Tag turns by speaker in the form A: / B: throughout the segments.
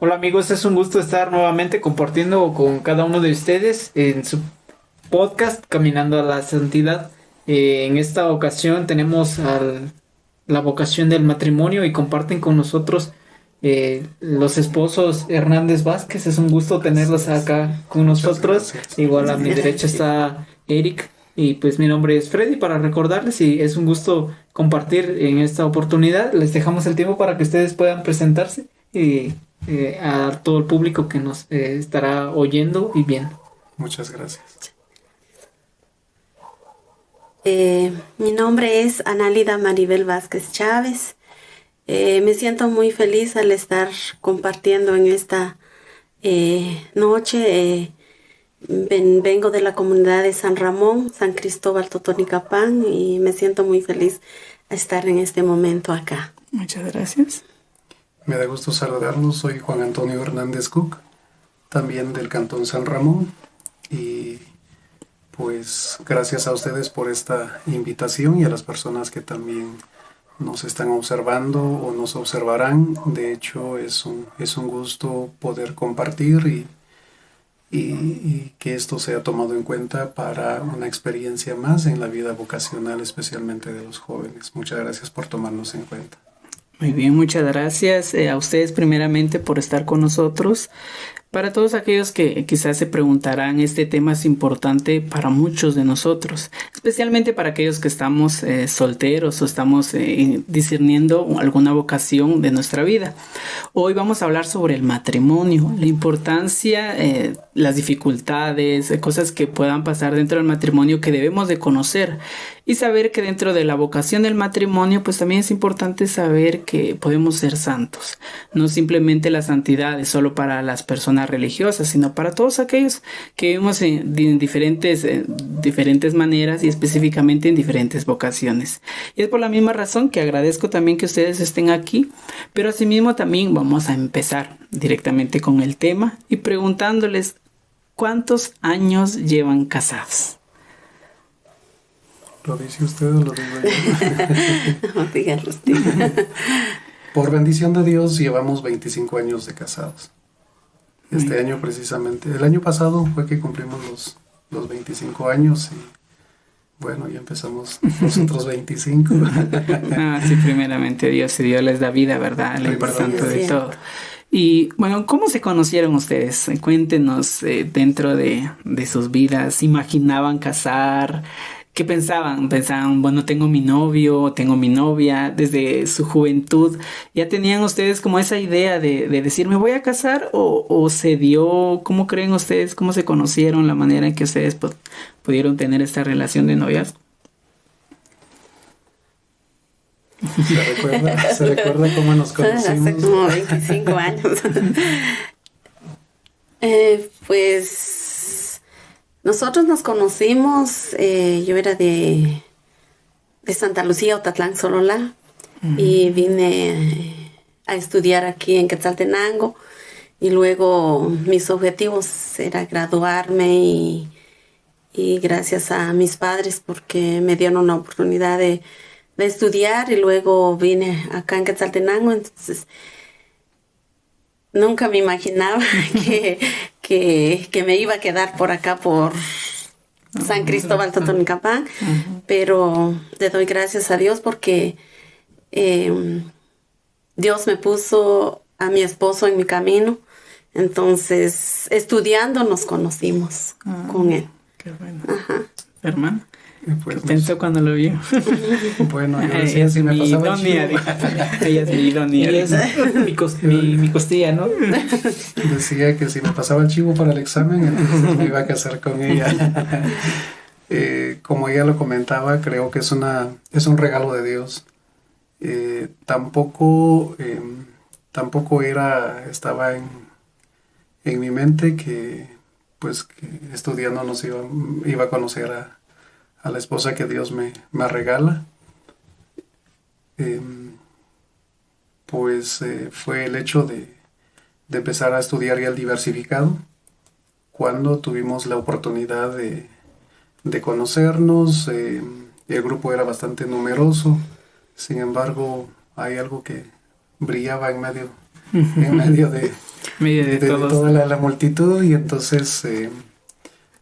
A: Hola amigos, es un gusto estar nuevamente compartiendo con cada uno de ustedes en su podcast Caminando a la Santidad. En esta ocasión tenemos la vocación del matrimonio y comparten con nosotros los esposos Hernández Vázquez. Es un gusto tenerlos acá con
B: Muchas
A: nosotros.
B: gracias.
A: Igual a mi derecha está Eric y pues mi nombre es Freddy para recordarles y es un gusto compartir en esta oportunidad. Les dejamos el tiempo para que ustedes puedan presentarse y a todo el público que nos estará oyendo y viendo.
B: Muchas gracias.
C: Mi nombre es Análida Maribel Vázquez Chávez. Me siento muy feliz al estar compartiendo en esta noche. Vengo de la comunidad de San Ramón, San Cristóbal Totonicapán, y me siento muy feliz a estar en este momento acá.
D: Muchas gracias.
B: Me da gusto saludarlos. Soy Juan Antonio Hernández Cook, también del Cantón San Ramón. Y pues gracias a ustedes por esta invitación y a las personas que también nos están observando o nos observarán. De hecho, es un gusto poder compartir y que esto sea tomado en cuenta para una experiencia más en la vida vocacional, especialmente de los jóvenes. Muchas gracias por tomarnos en cuenta.
D: Muy bien, muchas gracias a ustedes primeramente por estar con nosotros. Para todos aquellos que quizás se preguntarán, este tema es importante para muchos de nosotros, especialmente para aquellos que estamos solteros o estamos discerniendo alguna vocación de nuestra vida. Hoy vamos a hablar sobre el matrimonio, la importancia, las dificultades, cosas que puedan pasar dentro del matrimonio que debemos de conocer y saber que dentro de la vocación del matrimonio pues también es importante saber que podemos ser santos. No simplemente la santidad es solo para las personas religiosas, sino para todos aquellos que vivimos en diferentes maneras y específicamente en diferentes vocaciones. Y es por la misma razón que agradezco también que ustedes estén aquí, pero asimismo también vamos a empezar directamente con el tema y preguntándoles ¿cuántos años llevan casados?
B: ¿Lo dice usted o lo digo yo?
C: No, díganlo usted.
B: Por bendición de Dios llevamos 25 años de casados. Este año precisamente, el año pasado fue que cumplimos los 25 años y bueno, ya empezamos los otros 25.
D: Sí, primeramente Dios y Dios les da vida, ¿verdad? Lo importante de todo. Y bueno, ¿cómo se conocieron ustedes? Cuéntenos dentro de sus vidas. ¿Se imaginaban casar? ¿Qué pensaban? Pensaban, bueno, tengo mi novio, tengo mi novia, desde su juventud. ¿Ya tenían ustedes como esa idea de decir, me voy a casar? ¿O se dio? ¿Cómo creen ustedes? ¿Cómo se conocieron? La manera en que ustedes pudieron tener esta relación de noviazgo.
B: ¿Se recuerda cómo nos conocimos?
C: Hace como 25 años. Pues nosotros nos conocimos, yo era de Santa Lucía, Otatlán, Sololá, y vine a estudiar aquí en Quetzaltenango, y luego mis objetivos era graduarme y gracias a mis padres porque me dieron una oportunidad de estudiar y luego vine acá en Quetzaltenango, entonces nunca me imaginaba que me iba a quedar por acá por San Cristóbal Totonicapán, pero le doy gracias a Dios porque Dios me puso a mi esposo en mi camino, entonces estudiando nos conocimos con él.
D: Qué bueno.
C: Ajá.
D: Hermano,
B: Pues
D: ¿qué pensó cuando lo vio?
B: Bueno, yo
D: Ella
B: decía,
D: es
B: si me
D: mi
B: pasaba el
D: idónea,
B: chivo.
D: ella es mi idónea.
A: Ella es mi costilla, ¿no?
B: Decía que si me pasaba el chivo para el examen, entonces me iba a casar con ella. Como ella lo comentaba, creo que es un regalo de Dios. Tampoco estaba en mi mente que estudiando iba a conocer a la esposa que Dios me regala. Fue el hecho de empezar a estudiar ya el diversificado, cuando tuvimos la oportunidad de conocernos. El grupo era bastante numeroso, sin embargo hay algo que brillaba en medio
D: medio de
B: de
D: todos.
B: toda la multitud, y entonces,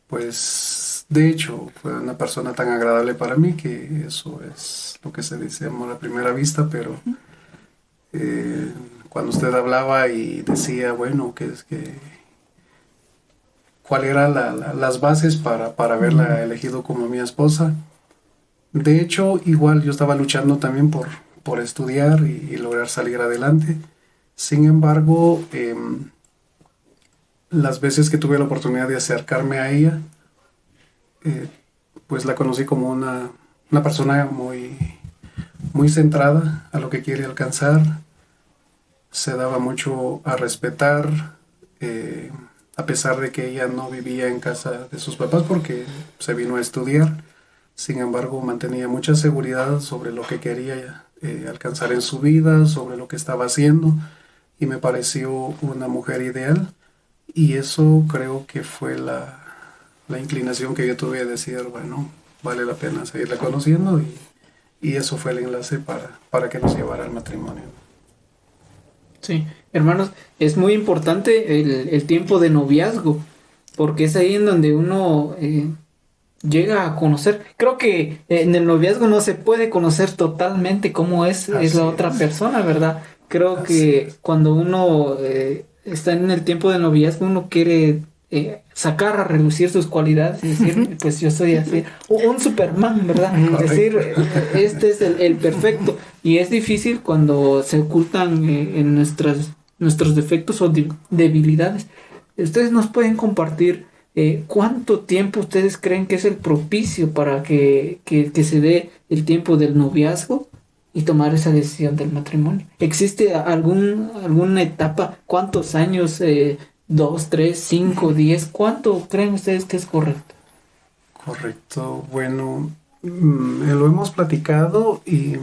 B: pues, de hecho, fue una persona tan agradable para mí que eso es lo que se dice amor a primera vista, pero cuando usted hablaba y decía, bueno, cuál eran las bases para haberla elegido como mi esposa. De hecho, igual yo estaba luchando también por estudiar y lograr salir adelante. Sin embargo, las veces que tuve la oportunidad de acercarme a ella, pues la conocí como una persona muy, muy centrada a lo que quiere alcanzar. Se daba mucho a respetar, a pesar de que ella no vivía en casa de sus papás porque se vino a estudiar. Sin embargo, mantenía mucha seguridad sobre lo que quería alcanzar en su vida, sobre lo que estaba haciendo, y me pareció una mujer ideal, y eso creo que fue la inclinación que yo tuve de decir, bueno, vale la pena seguirla conociendo, y eso fue el enlace para que nos llevara al matrimonio.
A: Sí, hermanos, es muy importante el tiempo de noviazgo, porque es ahí en donde uno llega a conocer. Creo que en el noviazgo no se puede conocer totalmente cómo es la otra persona, ¿verdad? Creo que cuando uno está en el tiempo de noviazgo, uno quiere sacar a relucir sus cualidades y decir, pues yo soy así, un Superman, ¿verdad? Decir, este es el perfecto. Y es difícil cuando se ocultan en nuestros defectos o debilidades. Ustedes nos pueden compartir cuánto tiempo ustedes creen que es el propicio para que se dé el tiempo del noviazgo y tomar esa decisión del matrimonio. ¿Existe alguna etapa? ¿Cuántos años? 2, 3, 5, 10. ¿Cuánto creen ustedes que es correcto?
B: Correcto. Bueno, lo hemos platicado y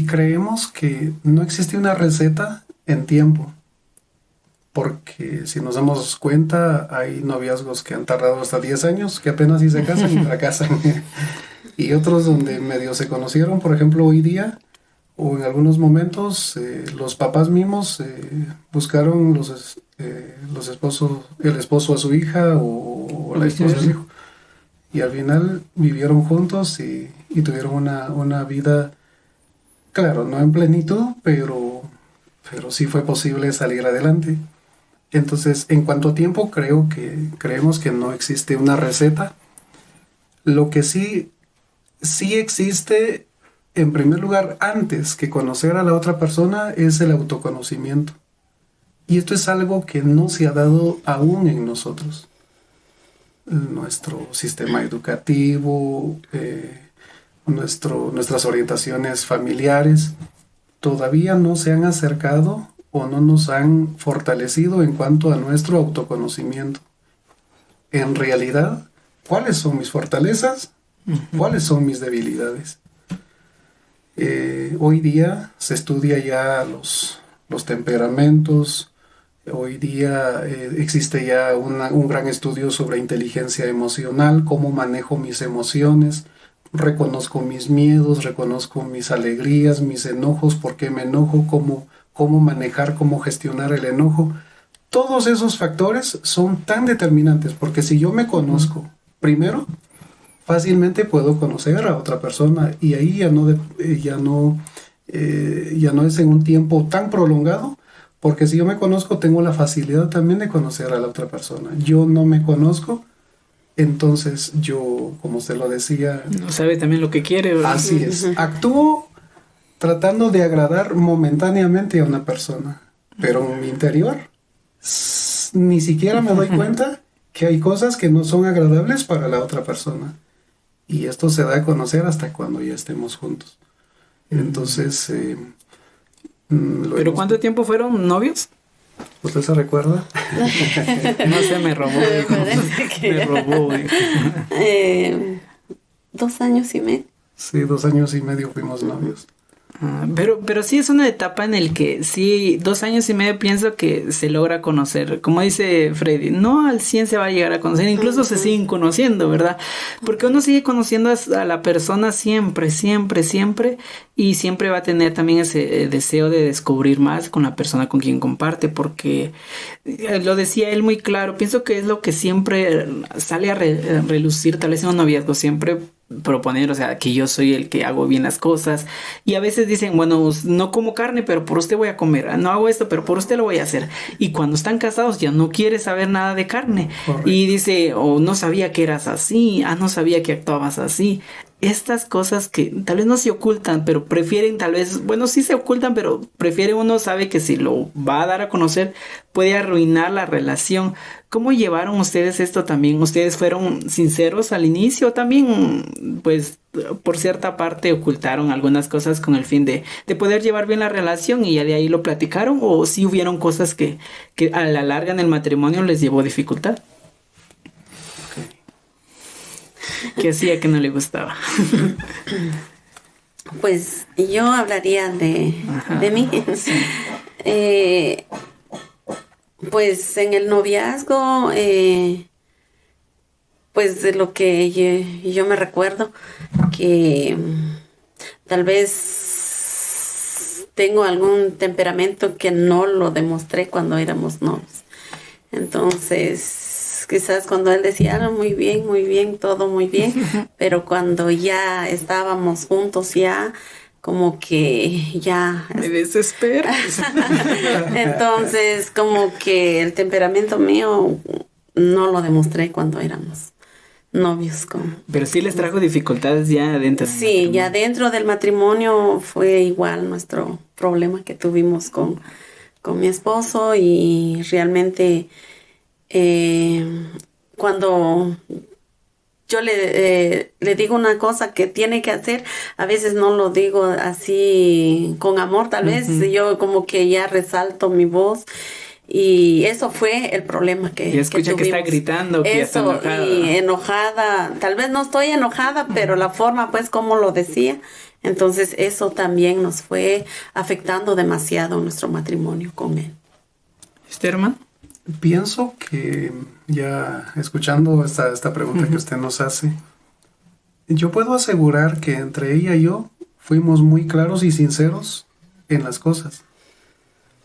B: creemos que no existe una receta en tiempo. Porque si nos damos cuenta, hay noviazgos que han tardado hasta 10 años, que apenas si se casan y fracasan. Y otros donde medio se conocieron, por ejemplo, hoy día, o en algunos momentos, los papás mismos buscaron el esposo a su hija o la esposa a su hijo. Y al final vivieron juntos y tuvieron una vida, claro, no en plenitud, pero sí fue posible salir adelante. Entonces, en cuanto a tiempo, creemos que no existe una receta. Lo que sí existe, en primer lugar, antes que conocer a la otra persona, es el autoconocimiento. Y esto es algo que no se ha dado aún en nosotros. Nuestro sistema educativo, nuestras orientaciones familiares, todavía no se han acercado o no nos han fortalecido en cuanto a nuestro autoconocimiento. En realidad, ¿cuáles son mis fortalezas? ¿Cuáles son mis debilidades? Hoy día se estudia ya los temperamentos. Hoy día existe ya un gran estudio sobre inteligencia emocional, cómo manejo mis emociones, reconozco mis miedos, reconozco mis alegrías, mis enojos, por qué me enojo, cómo manejar, cómo gestionar el enojo. Todos esos factores son tan determinantes, porque si yo me conozco primero, fácilmente puedo conocer a otra persona, y ahí ya no es en un tiempo tan prolongado, porque si yo me conozco tengo la facilidad también de conocer a la otra persona. Yo no me conozco, entonces yo, como usted lo decía,
D: no sabe también lo que quiere, ¿verdad?
B: Así es, actúo tratando de agradar momentáneamente a una persona, pero en mi interior ni siquiera me doy cuenta que hay cosas que no son agradables para la otra persona. Y esto se da a conocer hasta cuando ya estemos juntos. Entonces...
D: ¿Pero cuánto tiempo fueron novios?
B: ¿Usted se recuerda?
D: No sé, me robó. Me robó.
C: 2 años y medio.
B: Sí, 2 años y medio fuimos novios.
D: Pero sí es una etapa en el que sí, 2 años y medio pienso que se logra conocer. Como dice Freddy, no al 100 se va a llegar a conocer, incluso se siguen conociendo, ¿verdad? Porque uno sigue conociendo a la persona siempre, siempre, siempre, y siempre va a tener también ese deseo de descubrir más con la persona con quien comparte, porque lo decía él muy claro, pienso que es lo que siempre sale a relucir, tal vez en un noviazgo, siempre proponer, o sea, que yo soy el que hago bien las cosas, y a veces dicen, bueno, no como carne, pero por usted voy a comer, no hago esto, pero por usted lo voy a hacer, y cuando están casados ya no quiere saber nada de carne. Correcto. Y dice, no sabía que eras así, no sabía que actuabas así. Estas cosas que tal vez no se ocultan, pero prefieren tal vez, bueno, sí se ocultan, pero prefiere, uno sabe que si lo va a dar a conocer puede arruinar la relación. ¿Cómo llevaron ustedes esto también? ¿Ustedes fueron sinceros al inicio también? Pues por cierta parte ocultaron algunas cosas con el fin de poder llevar bien la relación y ya de ahí lo platicaron, o sí hubieron cosas que a la larga en el matrimonio les llevó dificultad. ¿Qué hacía que no le gustaba?
C: Pues yo hablaría de mí. Pues en el noviazgo, pues de lo que yo me recuerdo, que tal vez tengo algún temperamento que no lo demostré cuando éramos novios. Entonces, quizás cuando él decía, muy bien, todo muy bien, pero cuando ya estábamos juntos ya, como que ya...
D: Me desespera.
C: Entonces, como que el temperamento mío no lo demostré cuando éramos novios.
D: Pero sí les trajo dificultades ya dentro del
C: matrimonio. Sí, ya dentro del matrimonio fue igual nuestro problema que tuvimos con mi esposo, y realmente... cuando yo le digo una cosa que tiene que hacer, a veces no lo digo así con amor, tal vez yo como que ya resalto mi voz, y eso fue el problema que
D: escucha que está gritando, que está enojada.
C: Y enojada, tal vez no estoy enojada, pero la forma pues como lo decía, entonces eso también nos fue afectando demasiado nuestro matrimonio con él.
D: Hermano.
B: Pienso que ya escuchando esta pregunta que usted nos hace, yo puedo asegurar que entre ella y yo fuimos muy claros y sinceros en las cosas,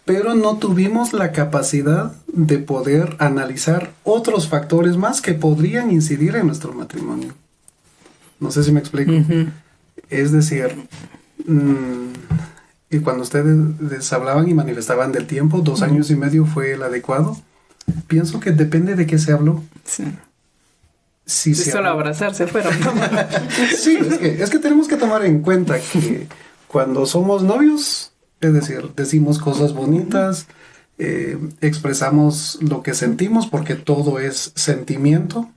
B: pero no tuvimos la capacidad de poder analizar otros factores más que podrían incidir en nuestro matrimonio. No sé si me explico. Es decir, y cuando ustedes hablaban y manifestaban del tiempo, 2 años y medio fue el adecuado. Pienso que depende de qué se habló.
D: Sí.
B: Si
D: solo abrazarse fueron.
B: Sí, es que tenemos que tomar en cuenta que cuando somos novios, es decir, decimos cosas bonitas, expresamos lo que sentimos, porque todo es sentimiento,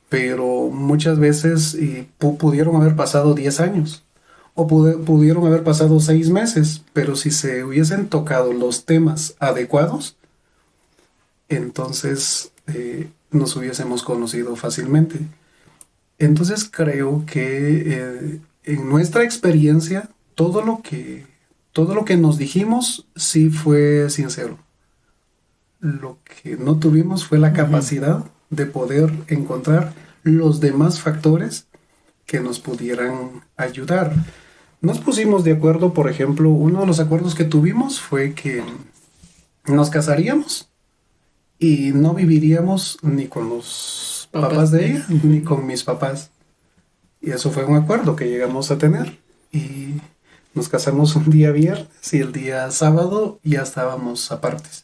B: pero muchas veces pudieron haber pasado 10 años. O pudieron haber pasado 6 meses, pero si se hubiesen tocado los temas adecuados, entonces nos hubiésemos conocido fácilmente. Entonces creo que en nuestra experiencia, todo lo que nos dijimos sí fue sincero. Lo que no tuvimos fue la capacidad de poder encontrar los demás factores que nos pudieran ayudar. Nos pusimos de acuerdo, por ejemplo, uno de los acuerdos que tuvimos fue que nos casaríamos y no viviríamos ni con los papás de ella, ni con mis papás. Y eso fue un acuerdo que llegamos a tener. Y nos casamos un día viernes y el día sábado ya estábamos apartes.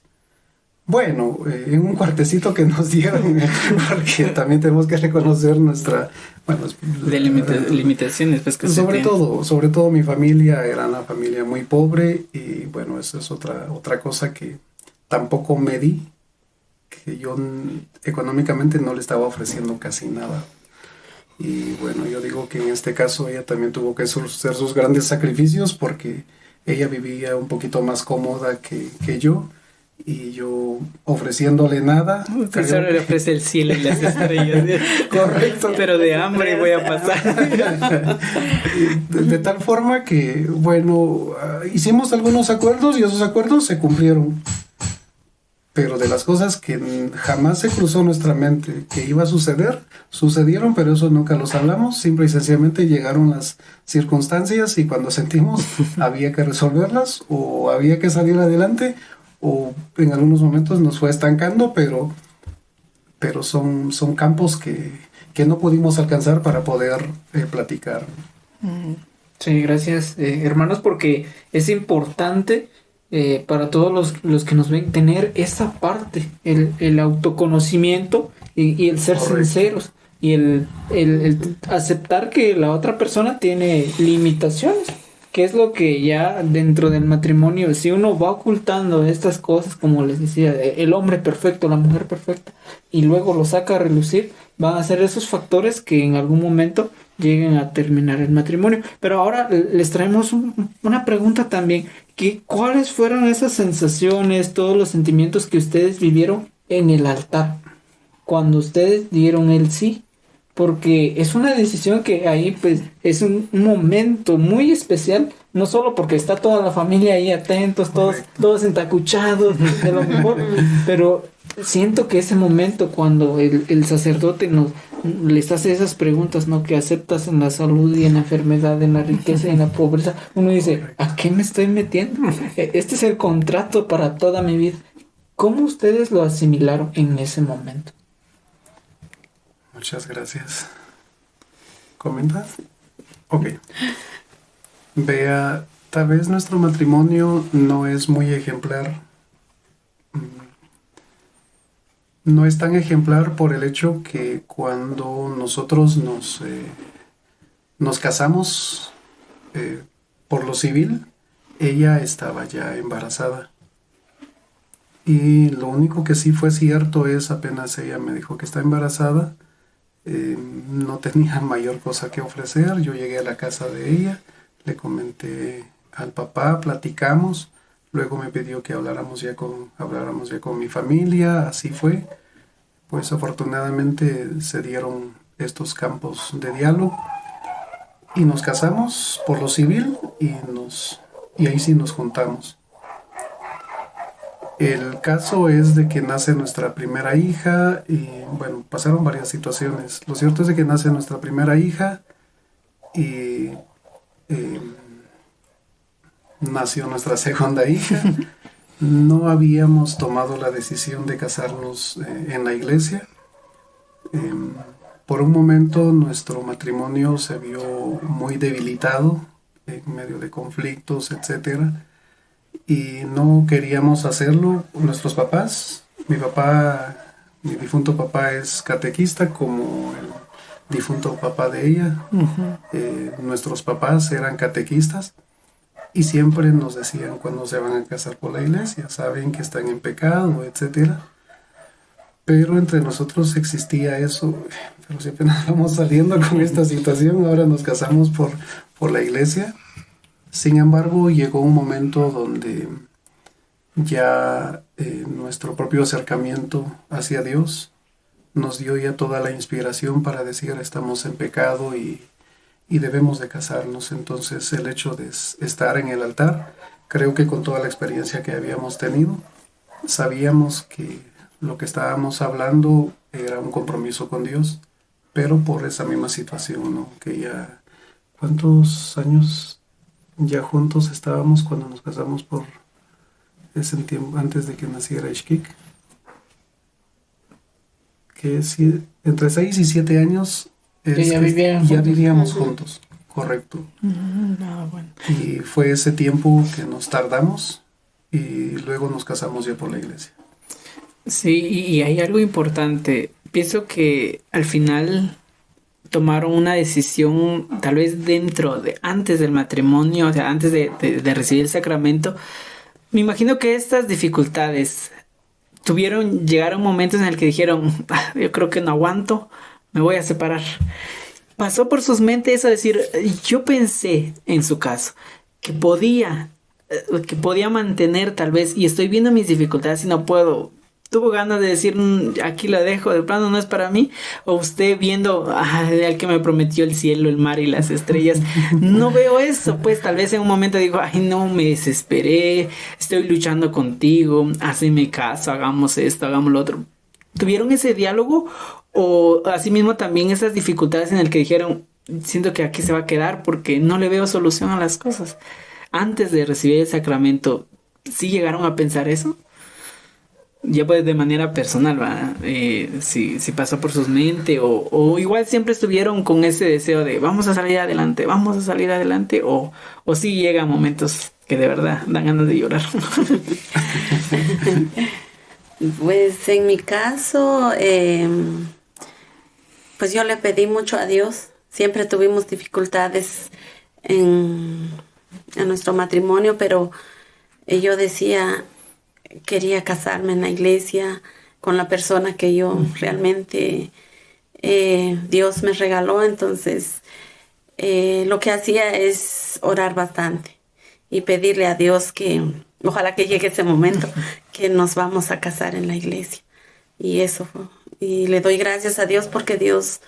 B: Bueno, en un cuartecito que nos dieron, porque también tenemos que reconocer nuestra... Bueno,
D: limitaciones. Pues, que
B: sobre todo mi familia era una familia muy pobre, y bueno, eso es otra cosa que tampoco me di, que yo económicamente no le estaba ofreciendo casi nada. Y bueno, yo digo que en este caso ella también tuvo que hacer sus grandes sacrificios, porque ella vivía un poquito más cómoda que yo. y yo ofreciéndole nada.
D: Usted solo le ofrece el cielo y las estrellas.
B: Correcto.
D: Pero de hambre voy a pasar.
B: De tal forma que, bueno, hicimos algunos acuerdos y esos acuerdos se cumplieron. Pero de las cosas que jamás se cruzó nuestra mente que iba a suceder, sucedieron, pero eso nunca los hablamos. Simple y sencillamente llegaron las circunstancias y cuando sentimos había que resolverlas o había que salir adelante, o en algunos momentos nos fue estancando, pero son campos que no pudimos alcanzar para poder platicar.
A: Sí, gracias, hermanos, porque es importante para todos los que nos ven tener esa parte, el autoconocimiento y el ser
B: Correcto.
A: sinceros y el aceptar que la otra persona tiene limitaciones, que es lo que ya dentro del matrimonio, si uno va ocultando estas cosas, como les decía, el hombre perfecto, la mujer perfecta, y luego lo saca a relucir, van a ser esos factores que en algún momento lleguen a terminar el matrimonio. Pero ahora les traemos una pregunta también, ¿cuáles fueron esas sensaciones, todos los sentimientos que ustedes vivieron en el altar cuando ustedes dieron el sí? Porque es una decisión que ahí pues es un momento muy especial, no solo porque está toda la familia ahí atentos, todos entacuchados, de lo mejor, pero siento que ese momento cuando el sacerdote les hace esas preguntas, ¿no? Que aceptas en la salud y en la enfermedad, en la riqueza y en la pobreza, uno dice, ¿a qué me estoy metiendo? Este es el contrato para toda mi vida. ¿Cómo ustedes lo asimilaron en ese momento?
B: Muchas gracias. ¿Comenta? Ok. Vea, tal vez nuestro matrimonio no es muy ejemplar. No es tan ejemplar por el hecho que cuando nosotros nos casamos por lo civil, ella estaba ya embarazada. Y lo único que sí fue cierto es apenas ella me dijo que está embarazada, no tenía mayor cosa que ofrecer. Yo llegué a la casa de ella, le comenté al papá, platicamos, luego me pidió que habláramos ya con mi familia, así fue. Pues afortunadamente se dieron estos campos de diálogo y nos casamos por lo civil y ahí sí nos juntamos. El caso es de que nace nuestra primera hija y bueno, pasaron varias situaciones. Lo cierto es de que nace nuestra primera hija y nació nuestra segunda hija. No habíamos tomado la decisión de casarnos en la iglesia. Por un momento nuestro matrimonio se vio muy debilitado en medio de conflictos, etcétera. Y no queríamos hacerlo. Nuestros papás, mi difunto papá es catequista como el difunto papá de ella. Nuestros papás eran catequistas y siempre nos decían cuando se van a casar por la iglesia, saben que están en pecado, etcétera. Pero entre nosotros existía eso, pero si apenas vamos saliendo con esta situación, ahora nos casamos por la iglesia. Sin embargo, llegó un momento donde ya nuestro propio acercamiento hacia Dios nos dio ya toda la inspiración para decir estamos en pecado y debemos de casarnos. Entonces el hecho de estar en el altar, creo que con toda la experiencia que habíamos tenido, sabíamos que lo que estábamos hablando era un compromiso con Dios, pero por esa misma situación, ¿no? Que ya, ¿cuántos años ya juntos estábamos cuando nos casamos por ese tiempo antes de que naciera Ishkik? Que entre 6 y 7 años
A: ya
B: vivíamos juntos, correcto.
D: Bueno.
B: Y fue ese tiempo que nos tardamos y luego nos casamos ya por la iglesia.
D: Sí, y hay algo importante. Pienso que al final tomaron una decisión tal vez antes del matrimonio, o sea, antes de recibir el sacramento. Me imagino que estas dificultades llegaron momentos en el que dijeron, yo creo que no aguanto, me voy a separar. Pasó por sus mentes eso, decir, yo pensé en su caso que podía que podía mantener tal vez, y estoy viendo mis dificultades y no puedo. ¿Tuvo ganas de decir, aquí la dejo, de plano no es para mí? ¿O usted viendo al que me prometió el cielo, el mar y las estrellas? No veo eso, pues tal vez en un momento digo, ay no, me desesperé, estoy luchando contigo, hazme caso, hagamos esto, hagamos lo otro. ¿Tuvieron ese diálogo? O asimismo también esas dificultades en el que dijeron, siento que aquí se va a quedar porque no le veo solución a las cosas. Antes de recibir el sacramento, ¿sí llegaron a pensar eso? Ya pues de manera personal, ¿va? Si pasó por sus mentes o igual siempre estuvieron con ese deseo de vamos a salir adelante, o sí llegan momentos que de verdad dan ganas de llorar.
C: Pues en mi caso, pues yo le pedí mucho a Dios. Siempre tuvimos dificultades en nuestro matrimonio, pero yo decía, quería casarme en la iglesia con la persona que yo realmente Dios me regaló. Entonces lo que hacía es orar bastante y pedirle a Dios que ojalá que llegue ese momento que nos vamos a casar en la iglesia. Y eso fue. Y le doy gracias a Dios porque Dios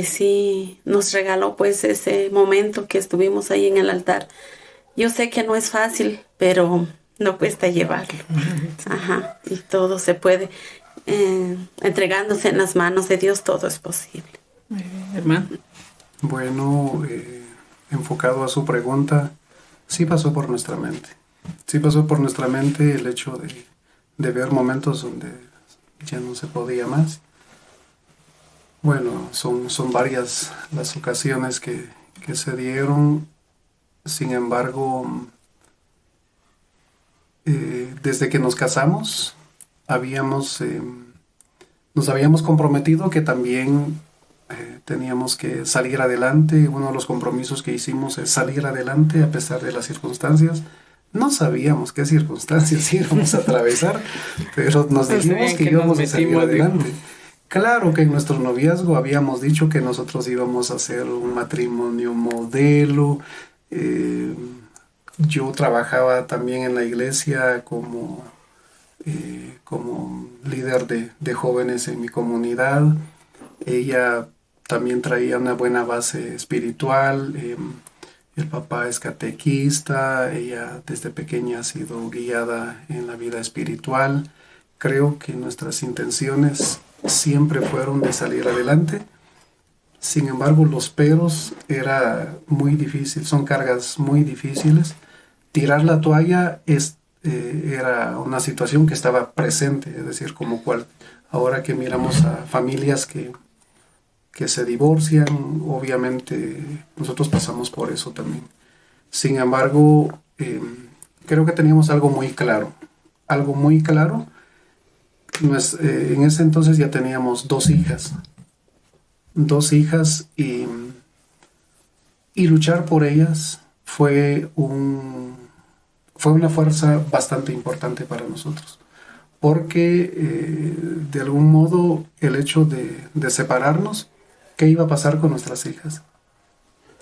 C: sí nos regaló pues ese momento que estuvimos ahí en el altar. Yo sé que no es fácil, pero no cuesta llevarlo. Ajá. Y todo se puede. Entregándose en las manos de Dios, todo es posible.
D: Hermano.
B: Bueno, enfocado a su pregunta, sí pasó por nuestra mente. Sí pasó por nuestra mente el hecho de ver momentos donde ya no se podía más. Bueno, son varias las ocasiones que se dieron. Sin embargo, desde que nos casamos, nos habíamos comprometido que también teníamos que salir adelante. Uno de los compromisos que hicimos es salir adelante a pesar de las circunstancias. No sabíamos qué circunstancias íbamos a atravesar, pero nos dijimos que íbamos a salir adelante. Claro que en nuestro noviazgo habíamos dicho que nosotros íbamos a hacer un matrimonio modelo. Yo trabajaba también en la iglesia como líder de jóvenes en mi comunidad. Ella también traía una buena base espiritual. El papá es catequista. Ella desde pequeña ha sido guiada en la vida espiritual. Creo que nuestras intenciones siempre fueron de salir adelante. Sin embargo, los peros era muy difícil, son cargas muy difíciles. Tirar la toalla era una situación que estaba presente, es decir, como cual ahora que miramos a familias que se divorcian, obviamente nosotros pasamos por eso también. Sin embargo, creo que teníamos algo muy claro. En ese entonces ya teníamos dos hijas y luchar por ellas fue una fuerza bastante importante para nosotros, porque de algún modo el hecho de separarnos, ¿qué iba a pasar con nuestras hijas?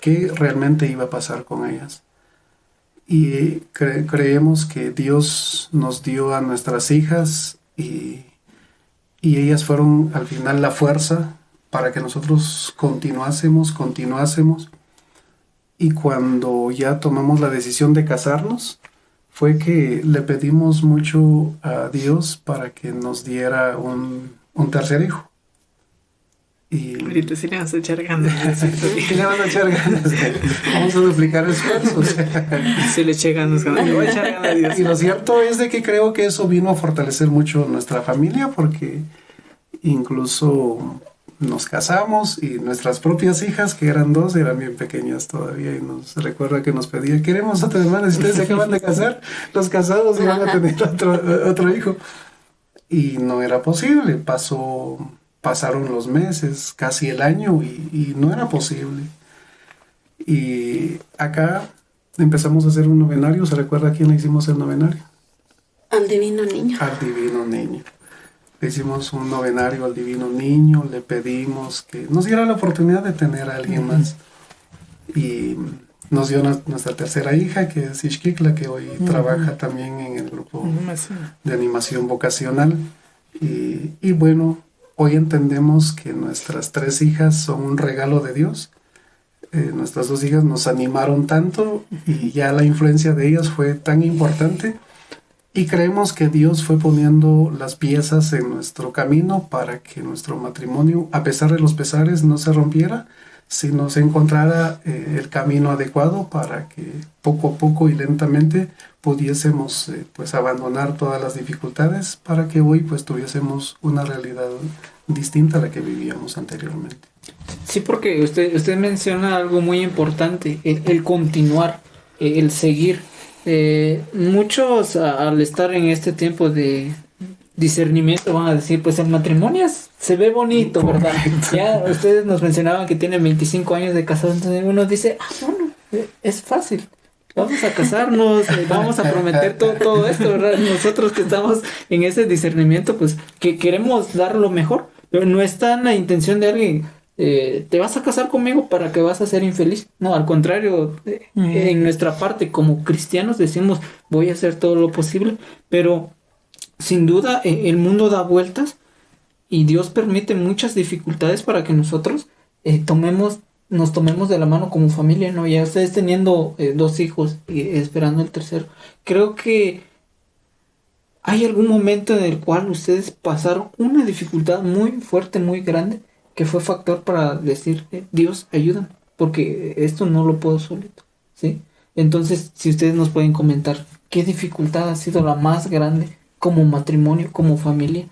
B: ¿Qué realmente iba a pasar con ellas? Y creemos que Dios nos dio a nuestras hijas y ellas fueron al final la fuerza para que nosotros continuásemos. Y cuando ya tomamos la decisión de casarnos, fue que le pedimos mucho a Dios para que nos diera un tercer hijo. Y
D: ahorita sí le vas a echar ganas.
B: Sí le vas a echar ganas. Vamos a duplicar esfuerzos.
D: Sí le eché ganas. Le voy a echar ganas a Dios.
B: Y lo cierto es de que creo que eso vino a fortalecer mucho nuestra familia, porque incluso nos casamos y nuestras propias hijas, que eran dos, eran bien pequeñas todavía, y nos recuerda que nos pedía, queremos otra hermana, si ustedes se acaban de casar, los casados iban a tener otro hijo. Y no era posible, pasaron los meses, casi el año, y no era posible. Y acá empezamos a hacer un novenario. ¿Se recuerda a quién le hicimos el novenario?
C: Al Divino Niño.
B: Al Divino Niño. Le hicimos un novenario al Divino Niño, le pedimos que nos diera la oportunidad de tener a alguien más. Y nos dio nuestra tercera hija, que es Ixquicla, que hoy trabaja también en el grupo de animación vocacional. Y bueno, hoy entendemos que nuestras 3 hijas son un regalo de Dios. Nuestras 2 hijas nos animaron tanto y ya la influencia de ellas fue tan importante. Y creemos que Dios fue poniendo las piezas en nuestro camino para que nuestro matrimonio, a pesar de los pesares, no se rompiera, sino se encontrara el camino adecuado para que poco a poco y lentamente pudiésemos pues abandonar todas las dificultades para que hoy pues tuviésemos una realidad distinta a la que vivíamos anteriormente.
A: Sí, porque usted menciona algo muy importante, el continuar, el seguir. Muchos al estar en este tiempo de discernimiento van a decir, pues el matrimonio se ve bonito, ¿verdad? Ya ustedes nos mencionaban que tienen 25 años de casados, entonces uno dice, bueno, es fácil. Vamos a casarnos, vamos a prometer todo esto, ¿verdad? Nosotros que estamos en ese discernimiento, pues que queremos dar lo mejor, pero no está en la intención de alguien, te vas a casar conmigo para que vas a ser infeliz. No, al contrario, en nuestra parte como cristianos decimos, voy a hacer todo lo posible, pero sin duda el mundo da vueltas y Dios permite muchas dificultades para que nosotros nos tomemos de la mano como familia, ¿no? Ya ustedes teniendo 2 hijos y esperando el tercero, creo que hay algún momento en el cual ustedes pasaron una dificultad muy fuerte, muy grande, que fue factor para decir, Dios, ayúdame, porque esto no lo puedo solito, ¿sí? Entonces, si ustedes nos pueden comentar qué dificultad ha sido la más grande como matrimonio, como familia,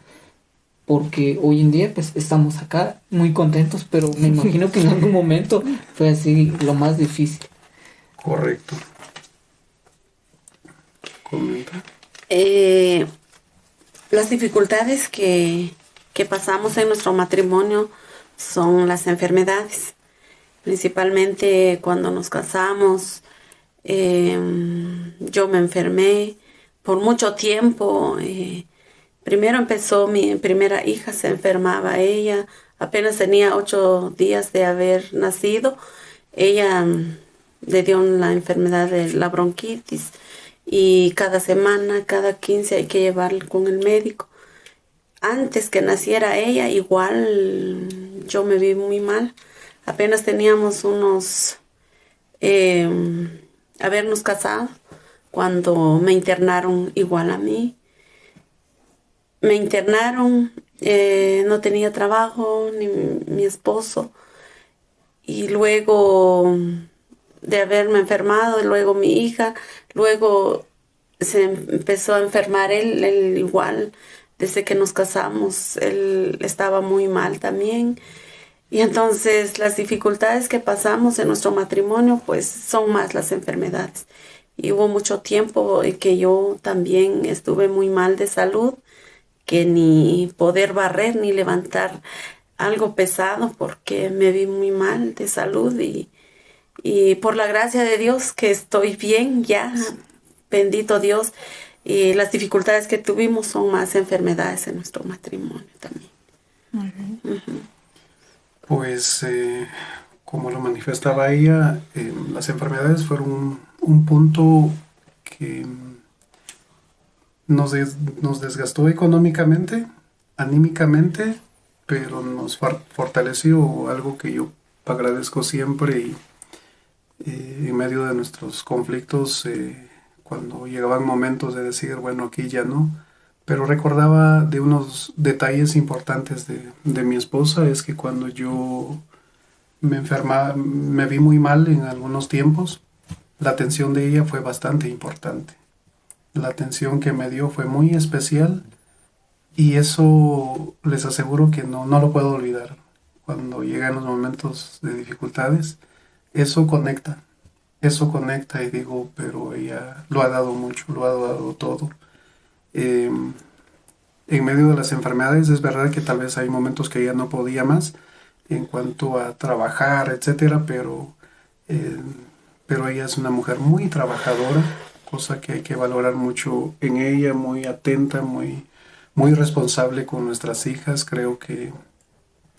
A: porque hoy en día pues estamos acá muy contentos, pero me imagino que en algún momento fue así lo más difícil.
B: Correcto. Comenta.
C: Las dificultades que pasamos en nuestro matrimonio son las enfermedades. Principalmente cuando nos casamos, yo me enfermé por mucho tiempo. Primero empezó mi primera hija, se enfermaba ella, apenas tenía 8 días de haber nacido. Ella le dio la enfermedad de la bronquitis y cada semana, cada 15 hay que llevarla con el médico. Antes que naciera ella, igual yo me vi muy mal. Apenas teníamos habernos casado cuando me internaron igual a mí. Me internaron, no tenía trabajo, ni mi esposo. Y luego de haberme enfermado, luego mi hija, luego se empezó a enfermar él igual. Desde que nos casamos, él estaba muy mal también. Y entonces las dificultades que pasamos en nuestro matrimonio, pues son más las enfermedades. Y hubo mucho tiempo en que yo también estuve muy mal de salud, que ni poder barrer ni levantar algo pesado porque me vi muy mal de salud. Y por la gracia de Dios que estoy bien ya, bendito Dios. Y las dificultades que tuvimos son más enfermedades en nuestro matrimonio también.
B: Pues, como lo manifestaba ella, las enfermedades fueron un punto que nos desgastó económicamente, anímicamente, pero nos fortaleció, algo que yo agradezco siempre y en medio de nuestros conflictos, cuando llegaban momentos de decir, bueno, aquí ya no, pero recordaba de unos detalles importantes de mi esposa, es que cuando yo me vi muy mal en algunos tiempos, la atención de ella fue bastante importante. La atención que me dio fue muy especial y eso les aseguro que no lo puedo olvidar. Cuando llegan los momentos de dificultades, eso conecta y digo, pero ella lo ha dado mucho, lo ha dado todo. En medio de las enfermedades es verdad que tal vez hay momentos que ella no podía más en cuanto a trabajar, etcétera, pero ella es una mujer muy trabajadora, cosa que hay que valorar mucho en ella, muy atenta, muy responsable con nuestras hijas. Creo que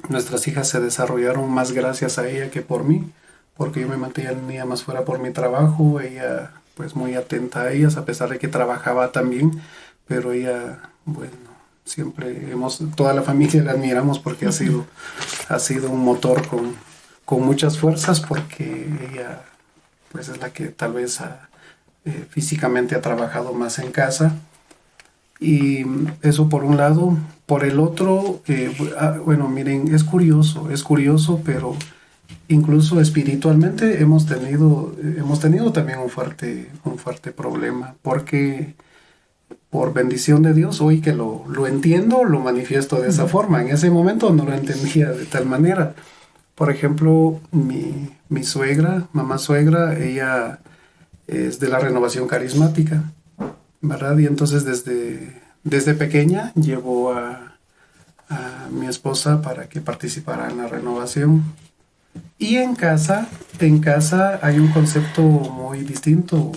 B: nuestras hijas se desarrollaron más gracias a ella que por mí, porque yo me mantenía más fuera por mi trabajo, ella pues muy atenta a ellas, a pesar de que trabajaba también, pero ella, bueno, toda la familia la admiramos porque ha sido un motor con muchas fuerzas, porque ella pues es la que tal vez físicamente ha trabajado más en casa. Y eso por un lado. Por el otro, bueno, miren, es curioso, pero incluso espiritualmente hemos tenido también un fuerte problema, porque por bendición de Dios, hoy que lo entiendo, lo manifiesto de esa forma. En ese momento no lo entendía de tal manera. Por ejemplo, mi suegra, mamá suegra, ella es de la Renovación Carismática, ¿verdad? Y entonces desde pequeña llevó a mi esposa para que participara en la renovación. Y en casa hay un concepto muy distinto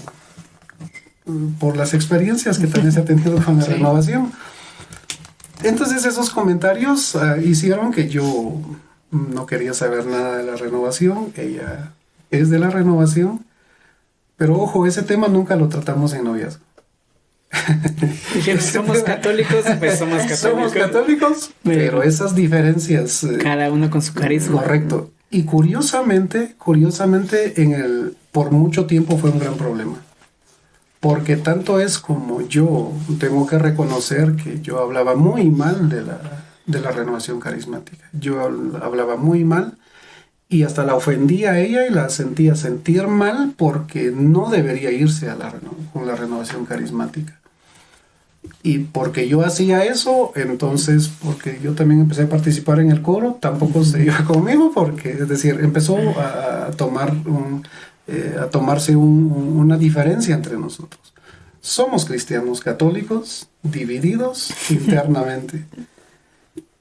B: por las experiencias que también se ha tenido con la renovación. Entonces esos comentarios hicieron que yo no quería saber nada de la renovación. Ella es de la renovación, pero ojo, ese tema nunca lo tratamos en noviazgo.
D: Somos católicos, pues somos católicos.
B: Somos católicos, pero esas diferencias...
D: cada uno con su carisma.
B: Correcto. Y curiosamente, por mucho tiempo fue un gran problema. Porque tanto es como yo tengo que reconocer que yo hablaba muy mal de la renovación carismática. Yo hablaba muy mal y hasta la ofendía a ella y la sentía sentir mal porque no debería irse con la renovación carismática. Y porque yo hacía eso, entonces, porque yo también empecé a participar en el coro, tampoco se iba conmigo, porque, es decir, empezó a tomarse una diferencia entre nosotros. Somos cristianos católicos, divididos internamente.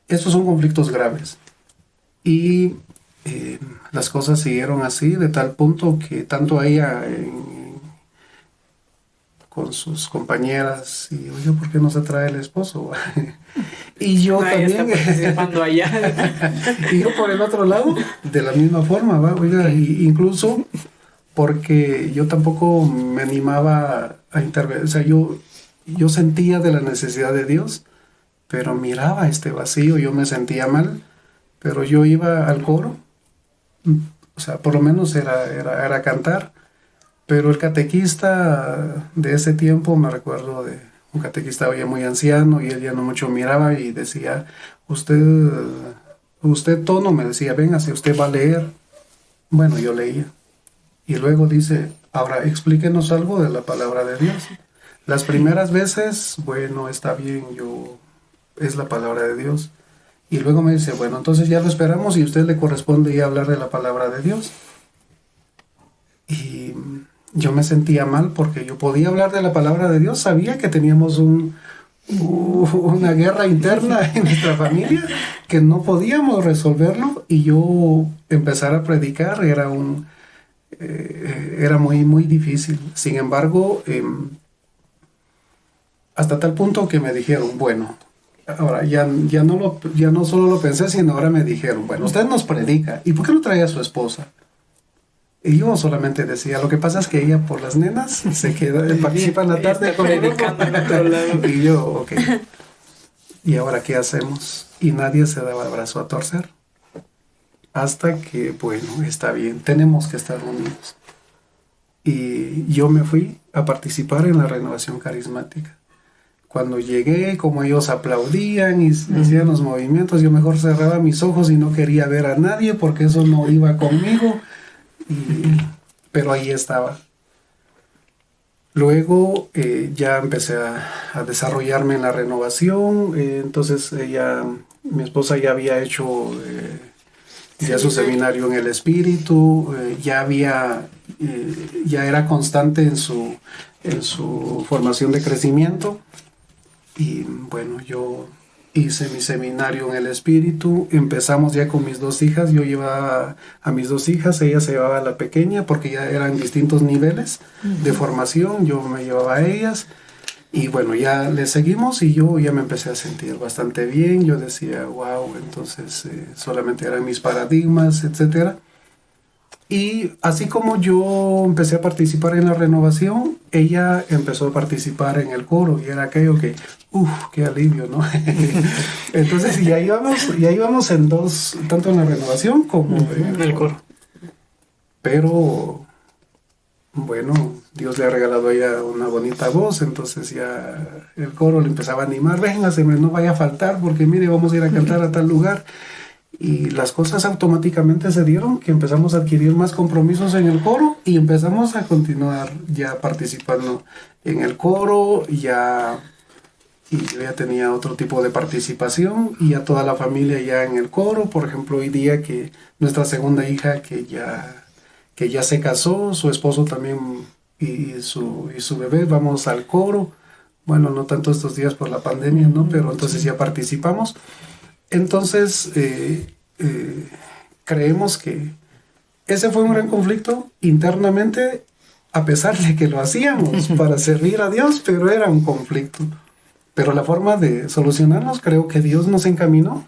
B: Estos son conflictos graves. Y las cosas siguieron así, de tal punto que tanto ella con sus compañeras, y oye, ¿por qué no se trae el esposo? Y yo también
D: participando allá.
B: Y yo por el otro lado, de la misma forma, ¿va? Oiga, incluso porque yo tampoco me animaba a intervenir, o sea, yo sentía de la necesidad de Dios, pero miraba este vacío, yo me sentía mal, pero yo iba al coro, o sea, por lo menos era cantar. Pero el catequista de ese tiempo, me recuerdo de un catequista ya muy anciano, y él ya no mucho miraba y decía, usted tono, me decía, venga, si usted va a leer. Bueno, yo leía. Y luego dice, ahora explíquenos algo de la palabra de Dios. Las primeras veces, bueno, está bien, es la palabra de Dios. Y luego me dice, bueno, entonces ya lo esperamos y a usted le corresponde ya hablar de la palabra de Dios. Y yo me sentía mal porque yo podía hablar de la palabra de Dios, sabía que teníamos una guerra interna en nuestra familia, que no podíamos resolverlo, y yo empezar a predicar era muy, muy difícil. Sin embargo, hasta tal punto que me dijeron, bueno, ahora ya no solo lo pensé, sino ahora me dijeron, bueno, usted nos predica, ¿y por qué no trae a su esposa? Y yo solamente decía, lo que pasa es que ella por las nenas se queda, participa en la tarde
D: predicando en otro lado.
B: Y yo, ok. ¿Y ahora qué hacemos? Y nadie se daba el brazo a torcer. Hasta que, bueno, está bien, tenemos que estar unidos. Y yo me fui a participar en la renovación carismática. Cuando llegué, como ellos aplaudían y hacían los movimientos, yo mejor cerraba mis ojos y no quería ver a nadie porque eso no iba conmigo. Pero ahí estaba. Luego ya empecé a desarrollarme en la renovación. Entonces mi esposa ya había hecho ya su seminario en el Espíritu, ya era constante en su formación de crecimiento. Y bueno, yo hice mi seminario en el Espíritu, empezamos ya con mis dos hijas, yo llevaba a mis dos hijas, ella se llevaba a la pequeña porque ya eran distintos niveles de formación, yo me llevaba a ellas, y bueno, ya le seguimos y yo ya me empecé a sentir bastante bien, yo decía, wow, entonces solamente eran mis paradigmas, etcétera. Y así como yo empecé a participar en la renovación, ella empezó a participar en el coro y era aquello que, qué alivio, ¿no? Entonces ya íbamos en dos, tanto en la renovación como en el coro. Pero bueno, Dios le ha regalado a ella una bonita voz, entonces ya el coro le empezaba a animar, véngase, no vaya a faltar porque mire, vamos a ir a cantar a tal lugar. Y las cosas automáticamente se dieron, que empezamos a adquirir más compromisos en el coro y empezamos a continuar ya participando en el coro, y yo ya tenía otro tipo de participación y ya toda la familia ya en el coro. Por ejemplo, hoy día que nuestra segunda hija que ya se casó, su esposo también y su bebé, vamos al coro. Bueno, no tanto estos días por la pandemia, ¿no? Pero entonces ya participamos. Entonces, creemos que ese fue un gran conflicto internamente, a pesar de que lo hacíamos para servir a Dios, pero era un conflicto. Pero la forma de solucionarlos, creo que Dios nos encaminó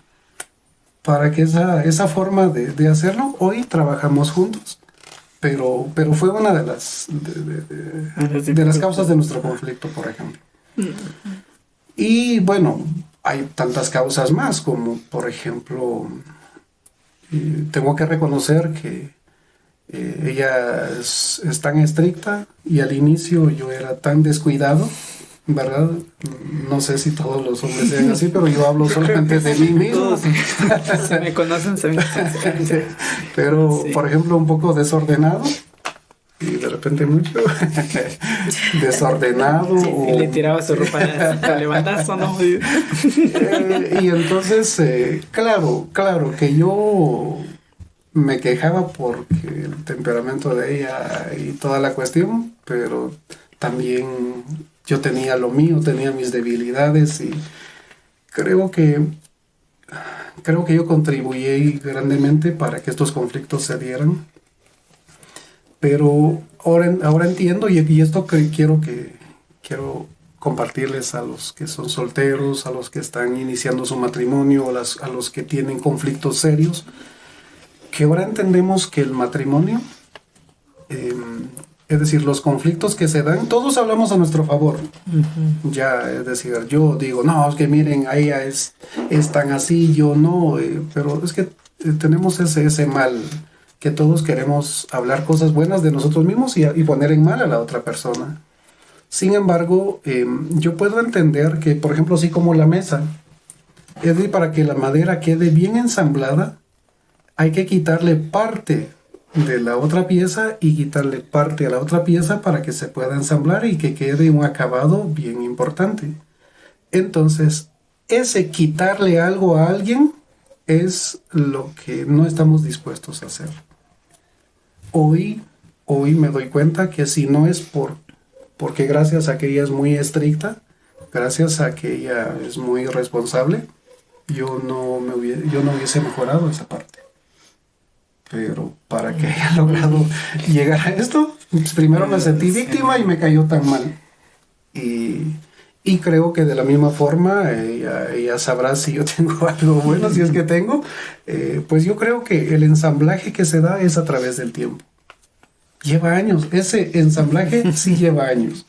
B: para que esa forma de hacerlo, hoy trabajamos juntos. Pero fue una de las causas de nuestro conflicto, por ejemplo. Y bueno, hay tantas causas más, como por ejemplo, tengo que reconocer que ella es tan estricta y al inicio yo era tan descuidado, ¿verdad? No sé si todos los hombres sean así, pero yo hablo solamente de mí mismo.
D: Se me conocen,
B: Pero,
D: sí.
B: Por ejemplo, un poco desordenado. Y de repente mucho desordenado.
D: Sí,
B: o,
D: le tiraba su ropa de levantazo, ¿no?
B: y entonces, claro que yo me quejaba porque el temperamento de ella y toda la cuestión, pero también yo tenía lo mío, tenía mis debilidades y creo que yo contribuí grandemente para que estos conflictos se dieran. Pero ahora entiendo y esto que quiero compartirles a los que son solteros, a los que están iniciando su matrimonio, a los que tienen conflictos serios, que ahora entendemos que el matrimonio, es decir, los conflictos que se dan, todos hablamos a nuestro favor. Ya, es decir, yo digo, no, es que miren, a ella es tan así, yo no, pero es que tenemos ese mal, que todos queremos hablar cosas buenas de nosotros mismos y poner en mal a la otra persona. Sin embargo, yo puedo entender que, por ejemplo, así como la mesa, es decir, para que la madera quede bien ensamblada, hay que quitarle parte de la otra pieza y quitarle parte a la otra pieza para que se pueda ensamblar y que quede un acabado bien importante. Entonces, ese quitarle algo a alguien es lo que no estamos dispuestos a hacer. Hoy me doy cuenta que si no es porque gracias a que ella es muy estricta, gracias a que ella es muy responsable, yo no hubiese mejorado esa parte. Pero para que haya logrado llegar a esto, pues primero me sentí víctima y me cayó tan mal. Y creo que de la misma forma ella sabrá si yo tengo algo bueno, si es que tengo. Pues yo creo que el ensamblaje que se da es a través del tiempo. Lleva años, ese ensamblaje sí lleva años.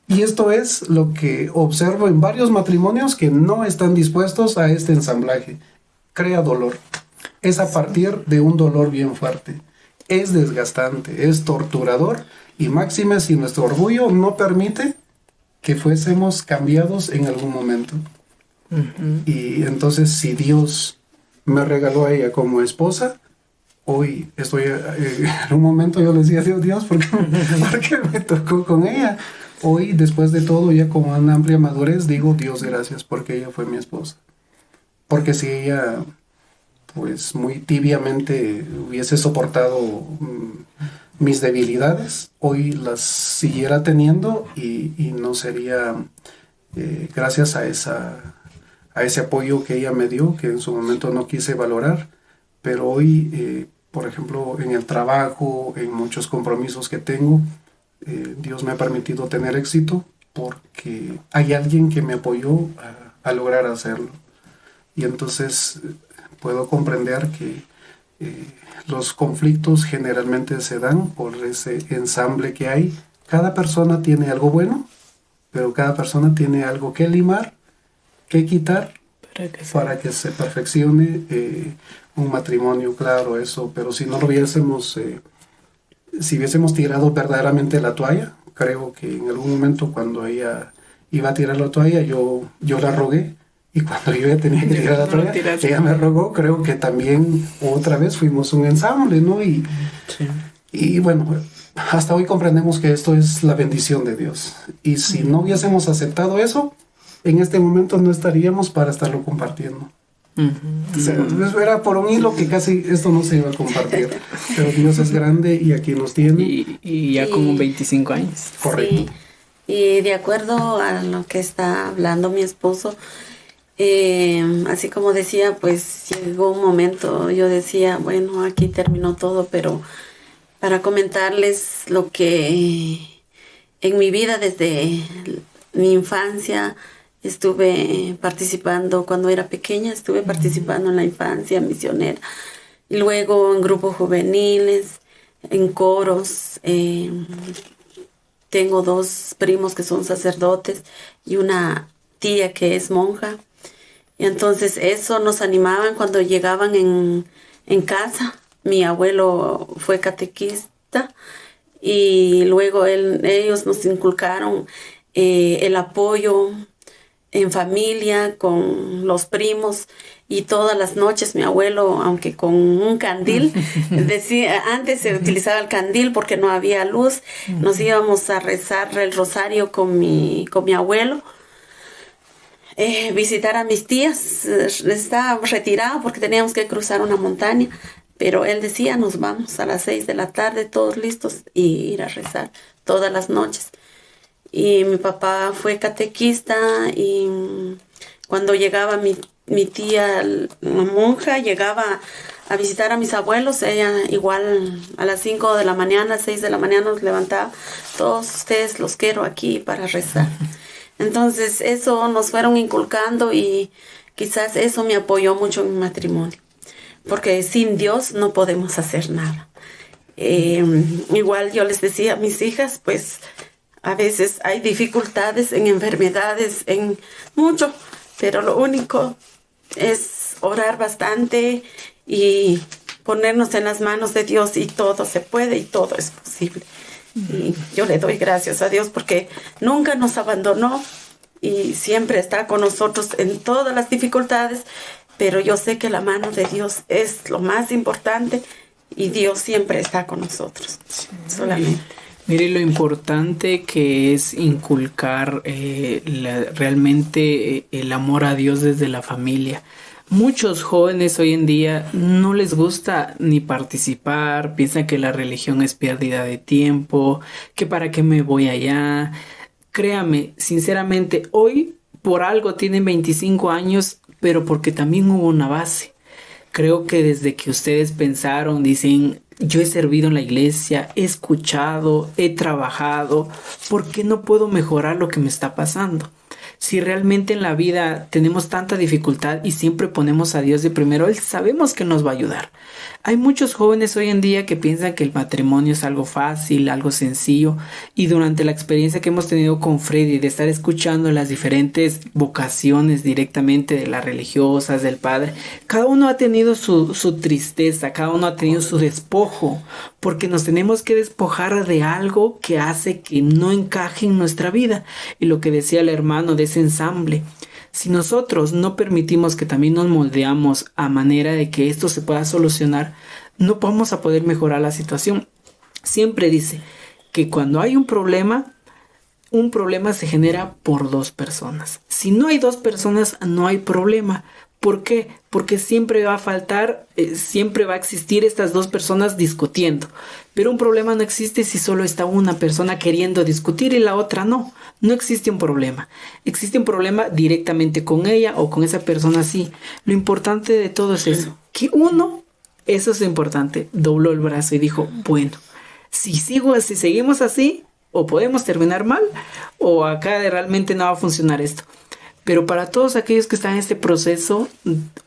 B: Y esto es lo que observo en varios matrimonios que no están dispuestos a este ensamblaje. Crea dolor. Es a partir de un dolor bien fuerte. Es desgastante, es torturador y máxime si nuestro orgullo no permite que fuésemos cambiados en algún momento. Y entonces si Dios me regaló a ella como esposa, hoy estoy en un momento yo le decía a Dios, ¿por qué me tocó con ella? Hoy, después de todo, ya con una amplia madurez, digo, Dios, gracias, porque ella fue mi esposa. Porque si ella, pues muy tibiamente hubiese soportado mis debilidades, hoy las siguiera teniendo y no sería gracias a ese apoyo que ella me dio, que en su momento no quise valorar, pero hoy, por ejemplo, en el trabajo, en muchos compromisos que tengo, Dios me ha permitido tener éxito porque hay alguien que me apoyó a lograr hacerlo. Y entonces puedo comprender que Los conflictos generalmente se dan por ese ensamble que hay. Cada persona tiene algo bueno, pero cada persona tiene algo que limar, que quitar para que se perfeccione un matrimonio, claro, eso. Pero si no lo hubiésemos, si hubiésemos tirado verdaderamente la toalla, creo que en algún momento cuando ella iba a tirar la toalla, yo la rogué. Y cuando yo ya tenía que tirar la toalla, ella me rogó. Creo que también otra vez fuimos un ensamble, ¿no? Y bueno, hasta hoy comprendemos que esto es la bendición de Dios. Y si no hubiésemos aceptado eso, en este momento no estaríamos para estarlo compartiendo. O sea, era por un hilo que casi esto no se iba a compartir. Pero Dios es grande y aquí nos tiene.
D: Y ya como 25 años.
B: Correcto.
C: Sí. Y de acuerdo a lo que está hablando mi esposo, así como decía, pues llegó un momento, yo decía, bueno, aquí terminó todo, pero para comentarles lo que en mi vida desde mi infancia estuve participando, cuando era pequeña estuve participando en la infancia misionera, y luego en grupos juveniles, en coros. Tengo 2 primos que son sacerdotes y una tía que es monja. Y entonces eso nos animaban cuando llegaban en casa. Mi abuelo fue catequista y luego ellos nos inculcaron el apoyo en familia con los primos. Y todas las noches mi abuelo, aunque con un candil, decía, antes se utilizaba el candil porque no había luz, nos íbamos a rezar el rosario con mi abuelo, visitar a mis tías. Estaba retirado porque teníamos que cruzar una montaña, pero él decía, nos vamos a las 6 de la tarde, todos listos, y ir a rezar todas las noches. Y mi papá fue catequista, y cuando llegaba mi tía, la monja, llegaba a visitar a mis abuelos, ella igual a las 5 de la mañana, 6 de la mañana nos levantaba, todos ustedes los quiero aquí para rezar. Entonces eso nos fueron inculcando y quizás eso me apoyó mucho en mi matrimonio, porque sin Dios no podemos hacer nada. Igual yo les decía a mis hijas, pues a veces hay dificultades en enfermedades, en mucho, pero lo único es orar bastante y ponernos en las manos de Dios, y todo se puede y todo es posible. Y yo le doy gracias a Dios porque nunca nos abandonó y siempre está con nosotros en todas las dificultades, pero yo sé que la mano de Dios es lo más importante y Dios siempre está con nosotros. Sí, solamente.
D: Mire lo importante que es inculcar realmente el amor a Dios desde la familia. Muchos jóvenes hoy en día no les gusta ni participar, piensan que la religión es pérdida de tiempo, que para qué me voy allá. Créame, sinceramente, hoy por algo tienen 25 años, pero porque también hubo una base. Creo que desde que ustedes pensaron, dicen, yo he servido en la iglesia, he escuchado, he trabajado, ¿por qué no puedo mejorar lo que me está pasando? Si realmente en la vida tenemos tanta dificultad y siempre ponemos a Dios de primero, Él sabemos que nos va a ayudar. Hay muchos jóvenes hoy en día que piensan que el matrimonio es algo fácil, algo sencillo, y durante la experiencia que hemos tenido con Freddy de estar escuchando las diferentes vocaciones directamente de las religiosas, del padre, cada uno ha tenido su tristeza, cada uno ha tenido su despojo, porque nos tenemos que despojar de algo que hace que no encaje en nuestra vida. Y lo que decía el hermano de ese ensamble, si nosotros no permitimos que también nos moldeamos a manera de que esto se pueda solucionar, no vamos a poder mejorar la situación. Siempre dice que cuando hay un problema se genera por 2 personas. Si no hay 2 personas, no hay problema. ¿Por qué? Porque siempre va a faltar, siempre va a existir estas 2 personas discutiendo. Pero un problema no existe si solo está una persona queriendo discutir y la otra no. No existe un problema. Existe un problema directamente con ella o con esa persona, sí. Lo importante de todo es eso. Que uno, eso es lo importante, dobló el brazo y dijo, bueno, si seguimos así, o podemos terminar mal, o acá realmente no va a funcionar esto. Pero para todos aquellos que están en este proceso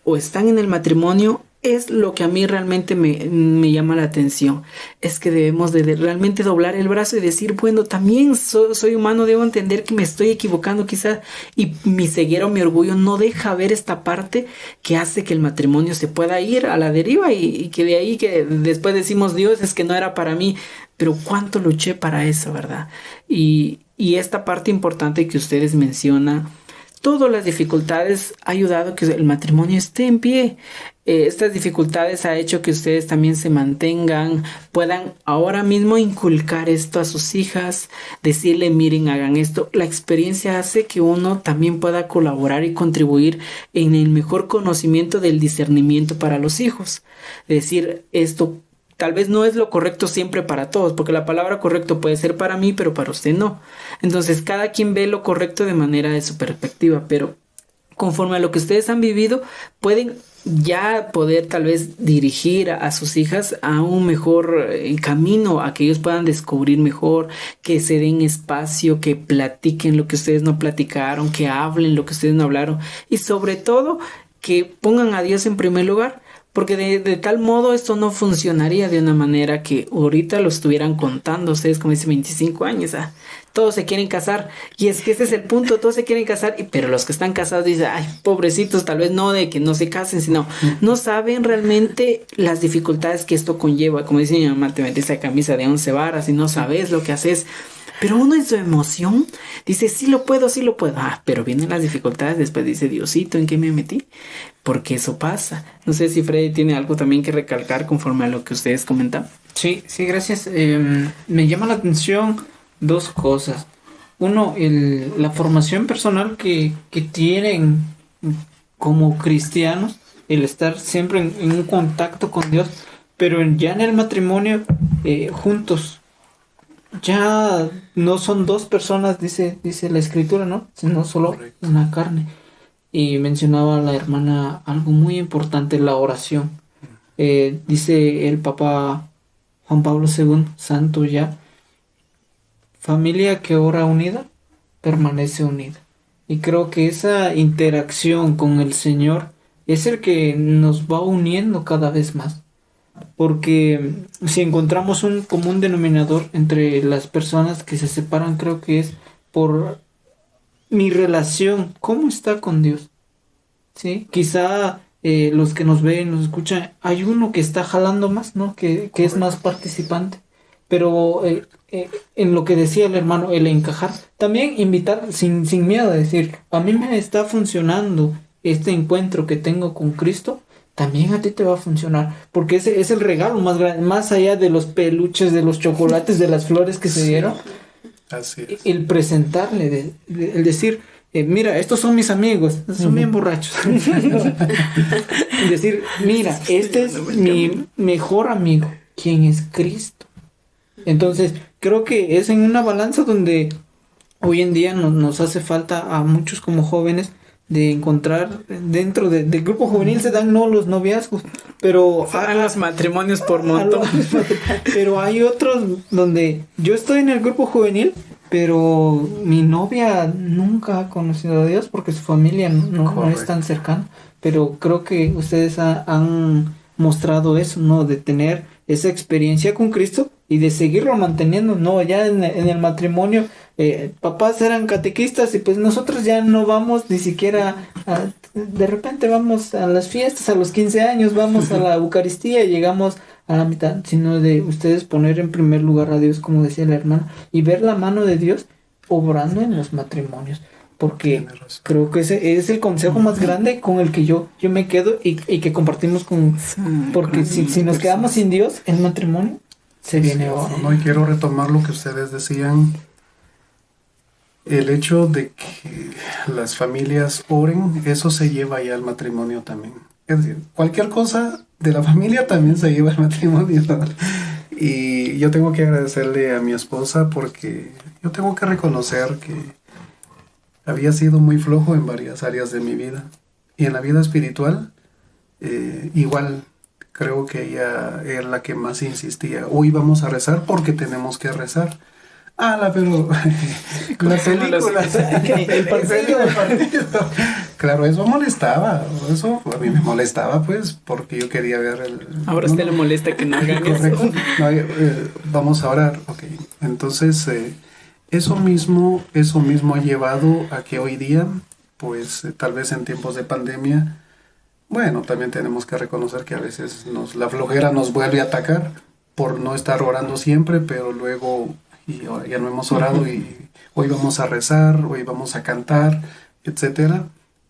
D: o están en el matrimonio, es lo que a mí realmente me llama la atención. Es que debemos de realmente doblar el brazo y decir, bueno, también soy humano, debo entender que me estoy equivocando quizás, y mi ceguera o mi orgullo no deja ver esta parte que hace que el matrimonio se pueda ir a la deriva y que de ahí que después decimos, Dios, es que no era para mí, pero cuánto luché para eso, ¿verdad? Y esta parte importante que ustedes mencionan, todas las dificultades ha ayudado a que el matrimonio esté en pie. Estas dificultades ha hecho que ustedes también se mantengan, puedan ahora mismo inculcar esto a sus hijas, decirle, miren, hagan esto. La experiencia hace que uno también pueda colaborar y contribuir en el mejor conocimiento del discernimiento para los hijos. Decir, esto tal vez no es lo correcto siempre para todos, porque la palabra correcto puede ser para mí, pero para usted no. Entonces, cada quien ve lo correcto de manera de su perspectiva, pero conforme a lo que ustedes han vivido, pueden ya poder tal vez dirigir a sus hijas a un mejor camino, a que ellos puedan descubrir mejor, que se den espacio, que platiquen lo que ustedes no platicaron, que hablen lo que ustedes no hablaron, y sobre todo que pongan a Dios en primer lugar. Porque de tal modo esto no funcionaría de una manera que ahorita lo estuvieran contando ustedes, como dice, 25 años. Todos se quieren casar. Y es que ese es el punto, todos se quieren casar. Pero los que están casados dicen, ay, pobrecitos, tal vez no de que no se casen, sino no saben realmente las dificultades que esto conlleva. Como dice mi mamá, te metes esa camisa de 11 varas y no sabes lo que haces. Pero uno en su emoción dice, sí lo puedo. Pero vienen las dificultades, después dice, Diosito, ¿en qué me metí? Porque eso pasa. No sé si Freddy tiene algo también que recalcar conforme a lo que ustedes comentan.
A: Sí, gracias. Me llama la atención dos cosas. Uno, la formación personal que tienen como cristianos, el estar siempre en un contacto con Dios, pero ya en el matrimonio juntos. Ya no son dos personas, dice la escritura, ¿no? Sino solo
B: Correcto.
A: una carne. Y mencionaba la hermana algo muy importante, la oración. Dice el Papa Juan Pablo II, santo ya, familia que ora unida, permanece unida. Y creo que esa interacción con el Señor es el que nos va uniendo cada vez más. Porque si encontramos un común denominador entre las personas que se separan, creo que es por mi relación, ¿cómo está con Dios? ¿Sí? Quizá los que nos ven, nos escuchan, hay uno que está jalando más, ¿no? Que es más participante. Pero en lo que decía el hermano, el encajar, también invitar sin miedo a decir, a mí me está funcionando este encuentro que tengo con Cristo, también a ti te va a funcionar, porque ese es el regalo más grande, más allá de los peluches, de los chocolates, de las flores que se dieron.
B: Así es.
A: El presentarle, el decir, mira, estos son mis amigos, son bien borrachos. El decir, mira, este es mi mejor amigo, quien es Cristo. Entonces, creo que es en una balanza donde hoy en día nos hace falta a muchos como jóvenes de encontrar dentro del grupo juvenil. Se dan no los noviazgos, pero
D: a los matrimonios por montón.
A: Pero hay otros donde yo estoy en el grupo juvenil, pero mi novia nunca ha conocido a Dios porque su familia no es tan cercana. Pero creo que ustedes han mostrado eso, ¿no? De tener esa experiencia con Cristo y de seguirlo manteniendo, ¿no? Ya en el matrimonio, papás eran catequistas y pues nosotros ya no vamos ni siquiera de repente vamos a las fiestas, a los 15 años, vamos a la Eucaristía y llegamos a la mitad, sino de ustedes poner en primer lugar a Dios, como decía la hermana, y ver la mano de Dios obrando en los matrimonios. Porque creo que ese es el consejo más grande con el que yo me quedo y que compartimos con... Porque si nos quedamos sin Dios en matrimonio, se viene abajo.
B: No, y quiero retomar lo que ustedes decían. El hecho de que las familias oren, eso se lleva ya al matrimonio también. Es decir, cualquier cosa de la familia también se lleva al matrimonio, ¿no? Y yo tengo que agradecerle a mi esposa porque yo tengo que reconocer que había sido muy flojo en varias áreas de mi vida. Y en la vida espiritual, igual creo que ella era la que más insistía. Hoy vamos a rezar porque tenemos que rezar. Pero la película, el partido. claro, eso molestaba, eso a mí me molestaba, pues, porque yo quería ver el...
D: Ahora a usted le molesta que no hagan
B: Correcto.
D: eso.
B: No, vamos a orar, ok. Entonces, eso mismo ha llevado a que hoy día, pues, tal vez en tiempos de pandemia, bueno, también tenemos que reconocer que a veces la flojera nos vuelve a atacar por no estar orando siempre, pero luego, y ahora ya no hemos orado y hoy vamos a rezar, hoy vamos a cantar, etcétera.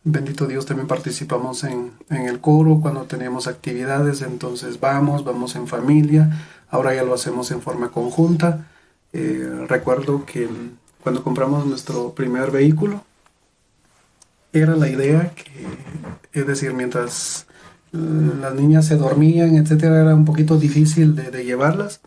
B: Bendito Dios, también participamos en el coro cuando teníamos actividades, entonces vamos en familia, ahora ya lo hacemos en forma conjunta. Recuerdo que cuando compramos nuestro primer vehículo, era la idea que, es decir, mientras las niñas se dormían, etcétera, era un poquito difícil de llevarlas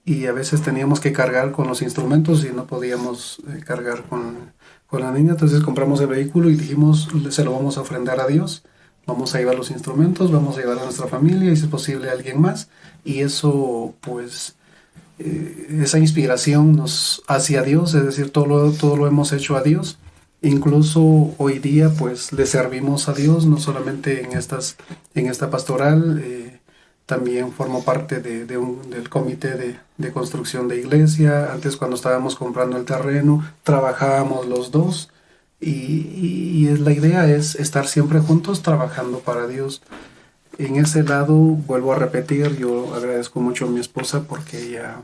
B: y a veces teníamos que cargar con los instrumentos y no podíamos cargar con la niña, entonces compramos el vehículo y dijimos, se lo vamos a ofrendar a Dios, vamos a llevar los instrumentos, vamos a llevar a nuestra familia y si es posible a alguien más, y eso pues esa inspiración nos hacia Dios, es decir, todo lo hemos hecho a Dios. Incluso hoy día pues le servimos a Dios, no solamente en esta pastoral, también formo parte del comité de construcción de iglesia. Antes cuando estábamos comprando el terreno, trabajábamos los dos y la idea es estar siempre juntos trabajando para Dios. En ese lado, vuelvo a repetir, yo agradezco mucho a mi esposa porque ella,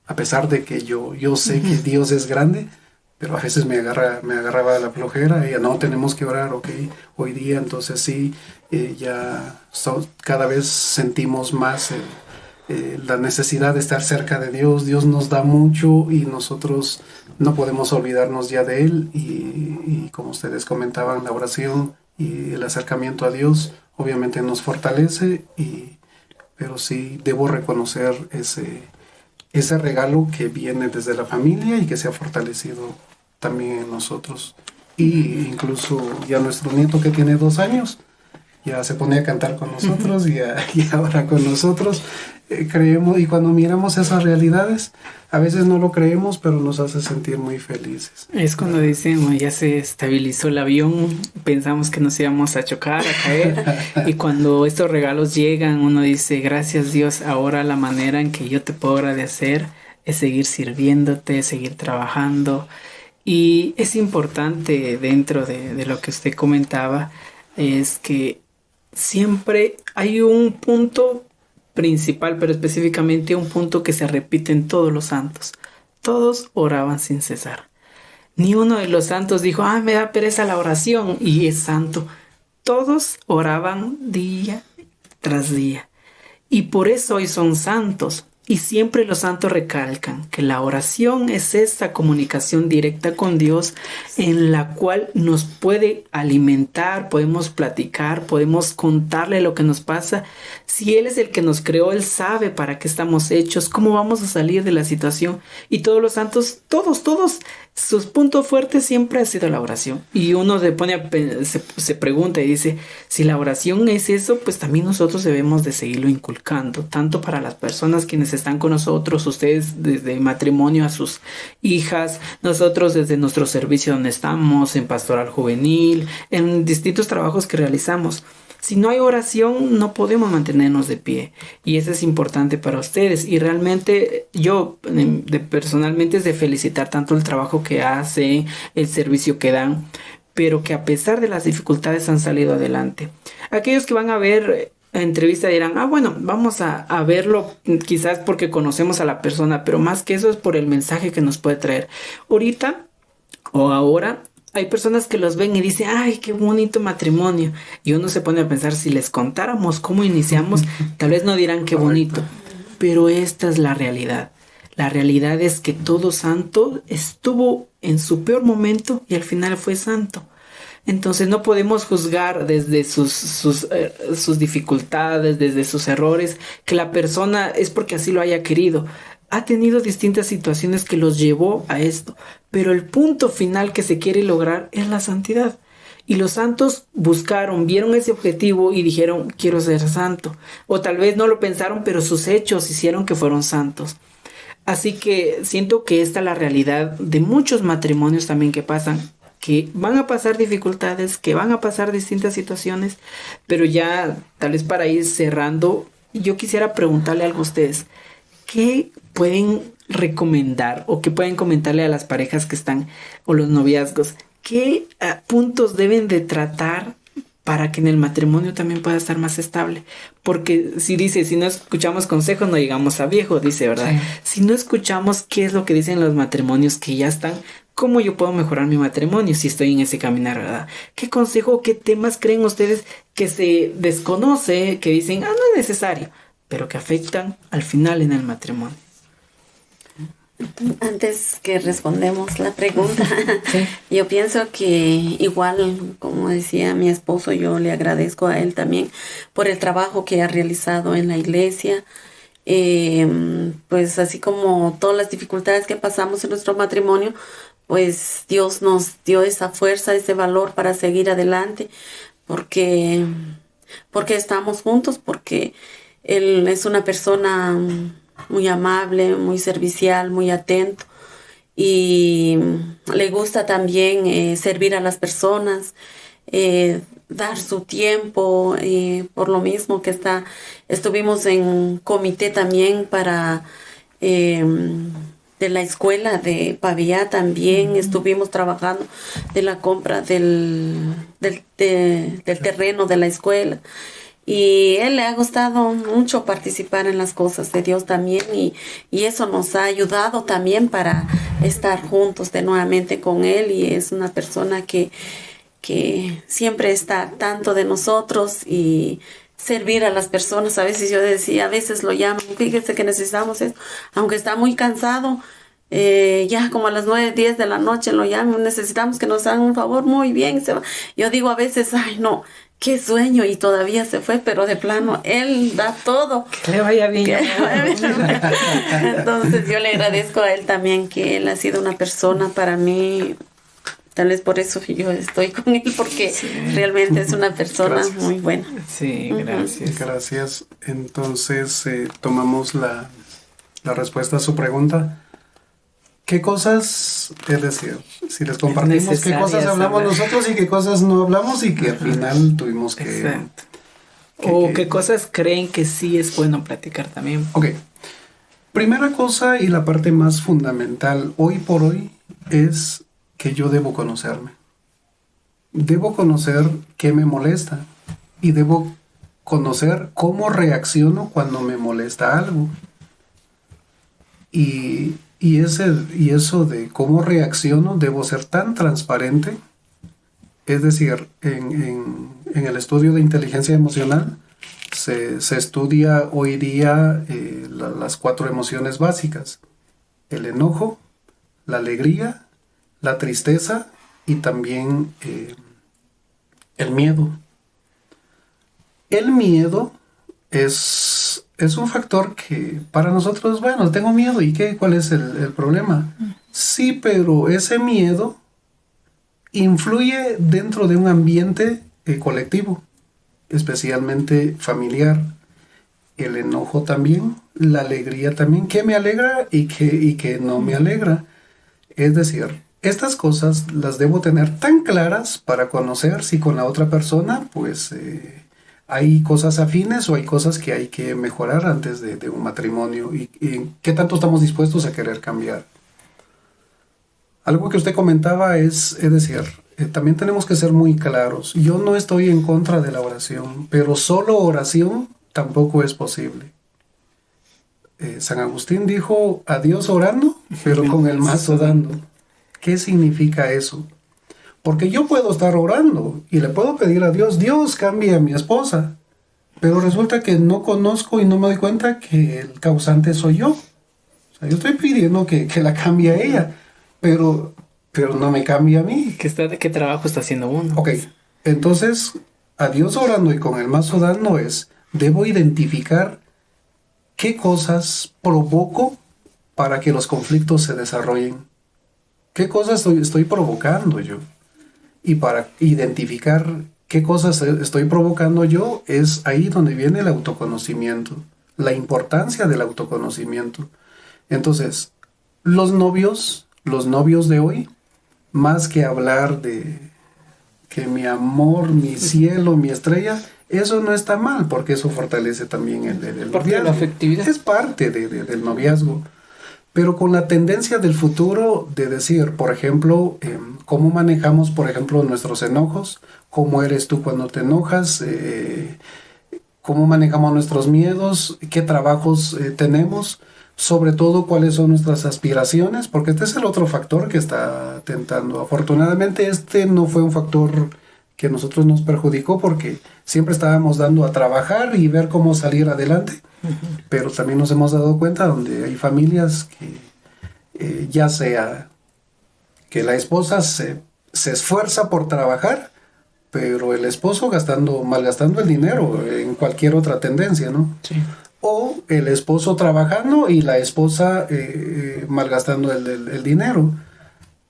B: a pesar de que yo sé que Dios es grande, pero a veces me agarraba la flojera, ella, no, tenemos que orar, ok, hoy día, entonces sí, cada vez sentimos más la necesidad de estar cerca de Dios. Dios nos da mucho y nosotros no podemos olvidarnos ya de Él y como ustedes comentaban, la oración y el acercamiento a Dios obviamente nos fortalece, pero sí debo reconocer ese regalo que viene desde la familia y que se ha fortalecido también en nosotros. Y incluso ya nuestro nieto que tiene 2 años ya se pone a cantar con nosotros y ahora con nosotros. Creemos, y cuando miramos esas realidades, a veces no lo creemos, pero nos hace sentir muy felices.
D: Es cuando dicen, ya se estabilizó el avión, pensamos que nos íbamos a chocar, a caer, y cuando estos regalos llegan, uno dice, gracias Dios, ahora la manera en que yo te puedo agradecer es seguir sirviéndote, seguir trabajando. Y es importante dentro de lo que usted comentaba, es que siempre hay un punto principal, pero específicamente un punto que se repite en todos los santos. Todos oraban sin cesar. Ni uno de los santos dijo, me da pereza la oración y es santo. Todos oraban día tras día. Y por eso hoy son santos. Y siempre los santos recalcan que la oración es esta comunicación directa con Dios en la cual nos puede alimentar, podemos platicar, podemos contarle lo que nos pasa. Si Él es el que nos creó, Él sabe para qué estamos hechos, cómo vamos a salir de la situación. Y todos los santos, todos, sus puntos fuertes siempre ha sido la oración. Y uno se pregunta y dice, si la oración es eso, pues también nosotros debemos de seguirlo inculcando, tanto para las personas quienes están con nosotros, ustedes desde matrimonio a sus hijas, nosotros desde nuestro servicio donde estamos, en pastoral juvenil, en distintos trabajos que realizamos. Si no hay oración, no podemos mantenernos de pie. Y eso es importante para ustedes. Y realmente yo personalmente es de felicitar tanto el trabajo que hacen, el servicio que dan, pero que a pesar de las dificultades han salido adelante. Aquellos que van a ver entrevista dirán, bueno, vamos a verlo quizás porque conocemos a la persona, pero más que eso es por el mensaje que nos puede traer. Ahorita o ahora hay personas que los ven y dicen, ¡ay, qué bonito matrimonio! Y uno se pone a pensar, si les contáramos cómo iniciamos, tal vez no dirán qué bonito. Pero esta es la realidad. La realidad es que todo santo estuvo en su peor momento y al final fue santo. Entonces no podemos juzgar desde sus dificultades, desde sus errores, que la persona es porque así lo haya querido. Ha tenido distintas situaciones que los llevó a esto, pero el punto final que se quiere lograr es la santidad. Y los santos vieron ese objetivo y dijeron, quiero ser santo. O tal vez no lo pensaron, pero sus hechos hicieron que fueron santos. Así que siento que esta es la realidad de muchos matrimonios también que pasan. que van a pasar dificultades, que van a pasar distintas situaciones, pero ya tal vez para ir cerrando, yo quisiera preguntarle algo a ustedes. ¿Qué pueden recomendar o qué pueden comentarle a las parejas que están o los noviazgos? ¿Qué puntos deben de tratar para que en el matrimonio también pueda estar más estable? Porque si no escuchamos consejos no llegamos a viejo, dice, ¿verdad? Sí. Si no escuchamos qué es lo que dicen los matrimonios que ya están, ¿cómo yo puedo mejorar mi matrimonio si estoy en ese caminar, verdad? ¿Qué consejo, qué temas creen ustedes que se desconoce, que dicen, no es necesario, pero que afectan al final en el matrimonio?
C: Antes que respondemos la pregunta, sí. Yo pienso que igual, como decía mi esposo, yo le agradezco a él también por el trabajo que ha realizado en la iglesia. Pues así como todas las dificultades que pasamos en nuestro matrimonio, pues Dios nos dio esa fuerza, ese valor para seguir adelante, porque estamos juntos, porque él es una persona muy amable, muy servicial, muy atento, y le gusta también servir a las personas, dar su tiempo, por lo mismo que estuvimos en comité también para de la escuela de Pavía también, estuvimos trabajando de la compra del terreno de la escuela. Y él le ha gustado mucho participar en las cosas de Dios también, y eso nos ha ayudado también para estar juntos de nuevamente con él, y es una persona que siempre está al tanto de nosotros y servir a las personas. A veces yo decía, a veces lo llaman, fíjese que necesitamos esto, aunque está muy cansado, ya como a las 9, 10 de la noche lo llaman, necesitamos que nos hagan un favor, muy bien, se va. Yo digo a veces, ay no, qué sueño, y todavía se fue, pero de plano, él da todo.
D: Que le vaya bien.
C: Entonces yo le agradezco a él también, que él ha sido una persona para mí, tal vez por eso yo estoy con él, porque sí, realmente es una persona gracias. Muy buena.
D: Sí, gracias.
B: Gracias. Entonces tomamos la respuesta a su pregunta. ¿Qué cosas, es decir, si les compartimos qué cosas hablamos nosotros y qué cosas no hablamos y que al final tuvimos que...
D: Exacto. O qué cosas creen que sí es bueno platicar también?
B: Ok. Primera cosa y la parte más fundamental hoy por hoy es que yo debo conocerme. Debo conocer qué me molesta y debo conocer cómo reacciono cuando me molesta algo. Y eso de cómo reacciono, debo ser tan transparente. Es decir, en el estudio de inteligencia emocional se estudia hoy día las 4 emociones básicas: el enojo, la alegría, la tristeza y también el miedo. El miedo es un factor que para nosotros, bueno, tengo miedo, ¿y qué? ¿Cuál es el problema? Sí, pero ese miedo influye dentro de un ambiente colectivo, especialmente familiar. El enojo también, la alegría también, que me alegra y que no me alegra. Es decir, estas cosas las debo tener tan claras para conocer si con la otra persona, pues... hay cosas afines o hay cosas que hay que mejorar antes de un matrimonio y qué tanto estamos dispuestos a querer cambiar. Algo que usted comentaba es decir, también tenemos que ser muy claros. Yo no estoy en contra de la oración, pero solo oración tampoco es posible. San Agustín dijo, a Dios orando, pero con el mazo dando. ¿Qué significa eso? Porque yo puedo estar orando y le puedo pedir a Dios, Dios cambie a mi esposa, pero resulta que no conozco y no me doy cuenta que el causante soy yo. O sea, yo estoy pidiendo que la cambie a ella, pero no me cambia a mí.
D: ¿Qué trabajo está haciendo uno?
B: Ok, entonces a Dios orando y con el mazo dando debo identificar qué cosas provoco para que los conflictos se desarrollen. ¿Qué cosas estoy provocando yo? Y para identificar qué cosas estoy provocando yo, es ahí donde viene el autoconocimiento, la importancia del autoconocimiento. Entonces, los novios de hoy más que hablar de que mi amor, mi cielo, mi estrella, eso no está mal, porque eso fortalece también el
A: Parte de la
B: noviazgo.
A: afectividad.
B: Es parte del noviazgo. Pero con la tendencia del futuro de decir, por ejemplo, cómo manejamos, por ejemplo, nuestros enojos, cómo eres tú cuando te enojas, cómo manejamos nuestros miedos, qué trabajos tenemos, sobre todo cuáles son nuestras aspiraciones, porque este es el otro factor que está tentando. Afortunadamente este no fue un factor que a nosotros nos perjudicó porque siempre estábamos dando a trabajar y ver cómo salir adelante, pero también nos hemos dado cuenta donde hay familias que ya sea que la esposa se esfuerza por trabajar, pero el esposo malgastando el dinero en cualquier otra tendencia, ¿no?
A: Sí.
B: O el esposo trabajando y la esposa malgastando el dinero.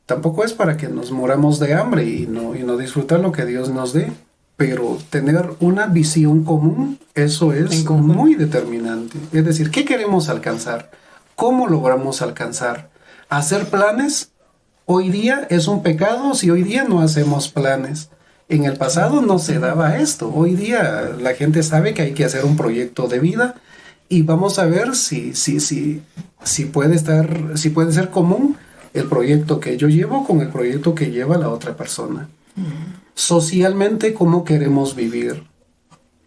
B: Tampoco es para que nos moramos de hambre y no disfrutar lo que Dios nos dé, pero tener una visión común, eso es muy determinante. Es decir, ¿qué queremos alcanzar? ¿Cómo logramos alcanzar? ¿Hacer planes? Hoy día es un pecado si hoy día no hacemos planes. En el pasado no se daba esto. Hoy día la gente sabe que hay que hacer un proyecto de vida y vamos a ver si puede ser común el proyecto que yo llevo con el proyecto que lleva la otra persona. Socialmente, ¿cómo queremos vivir?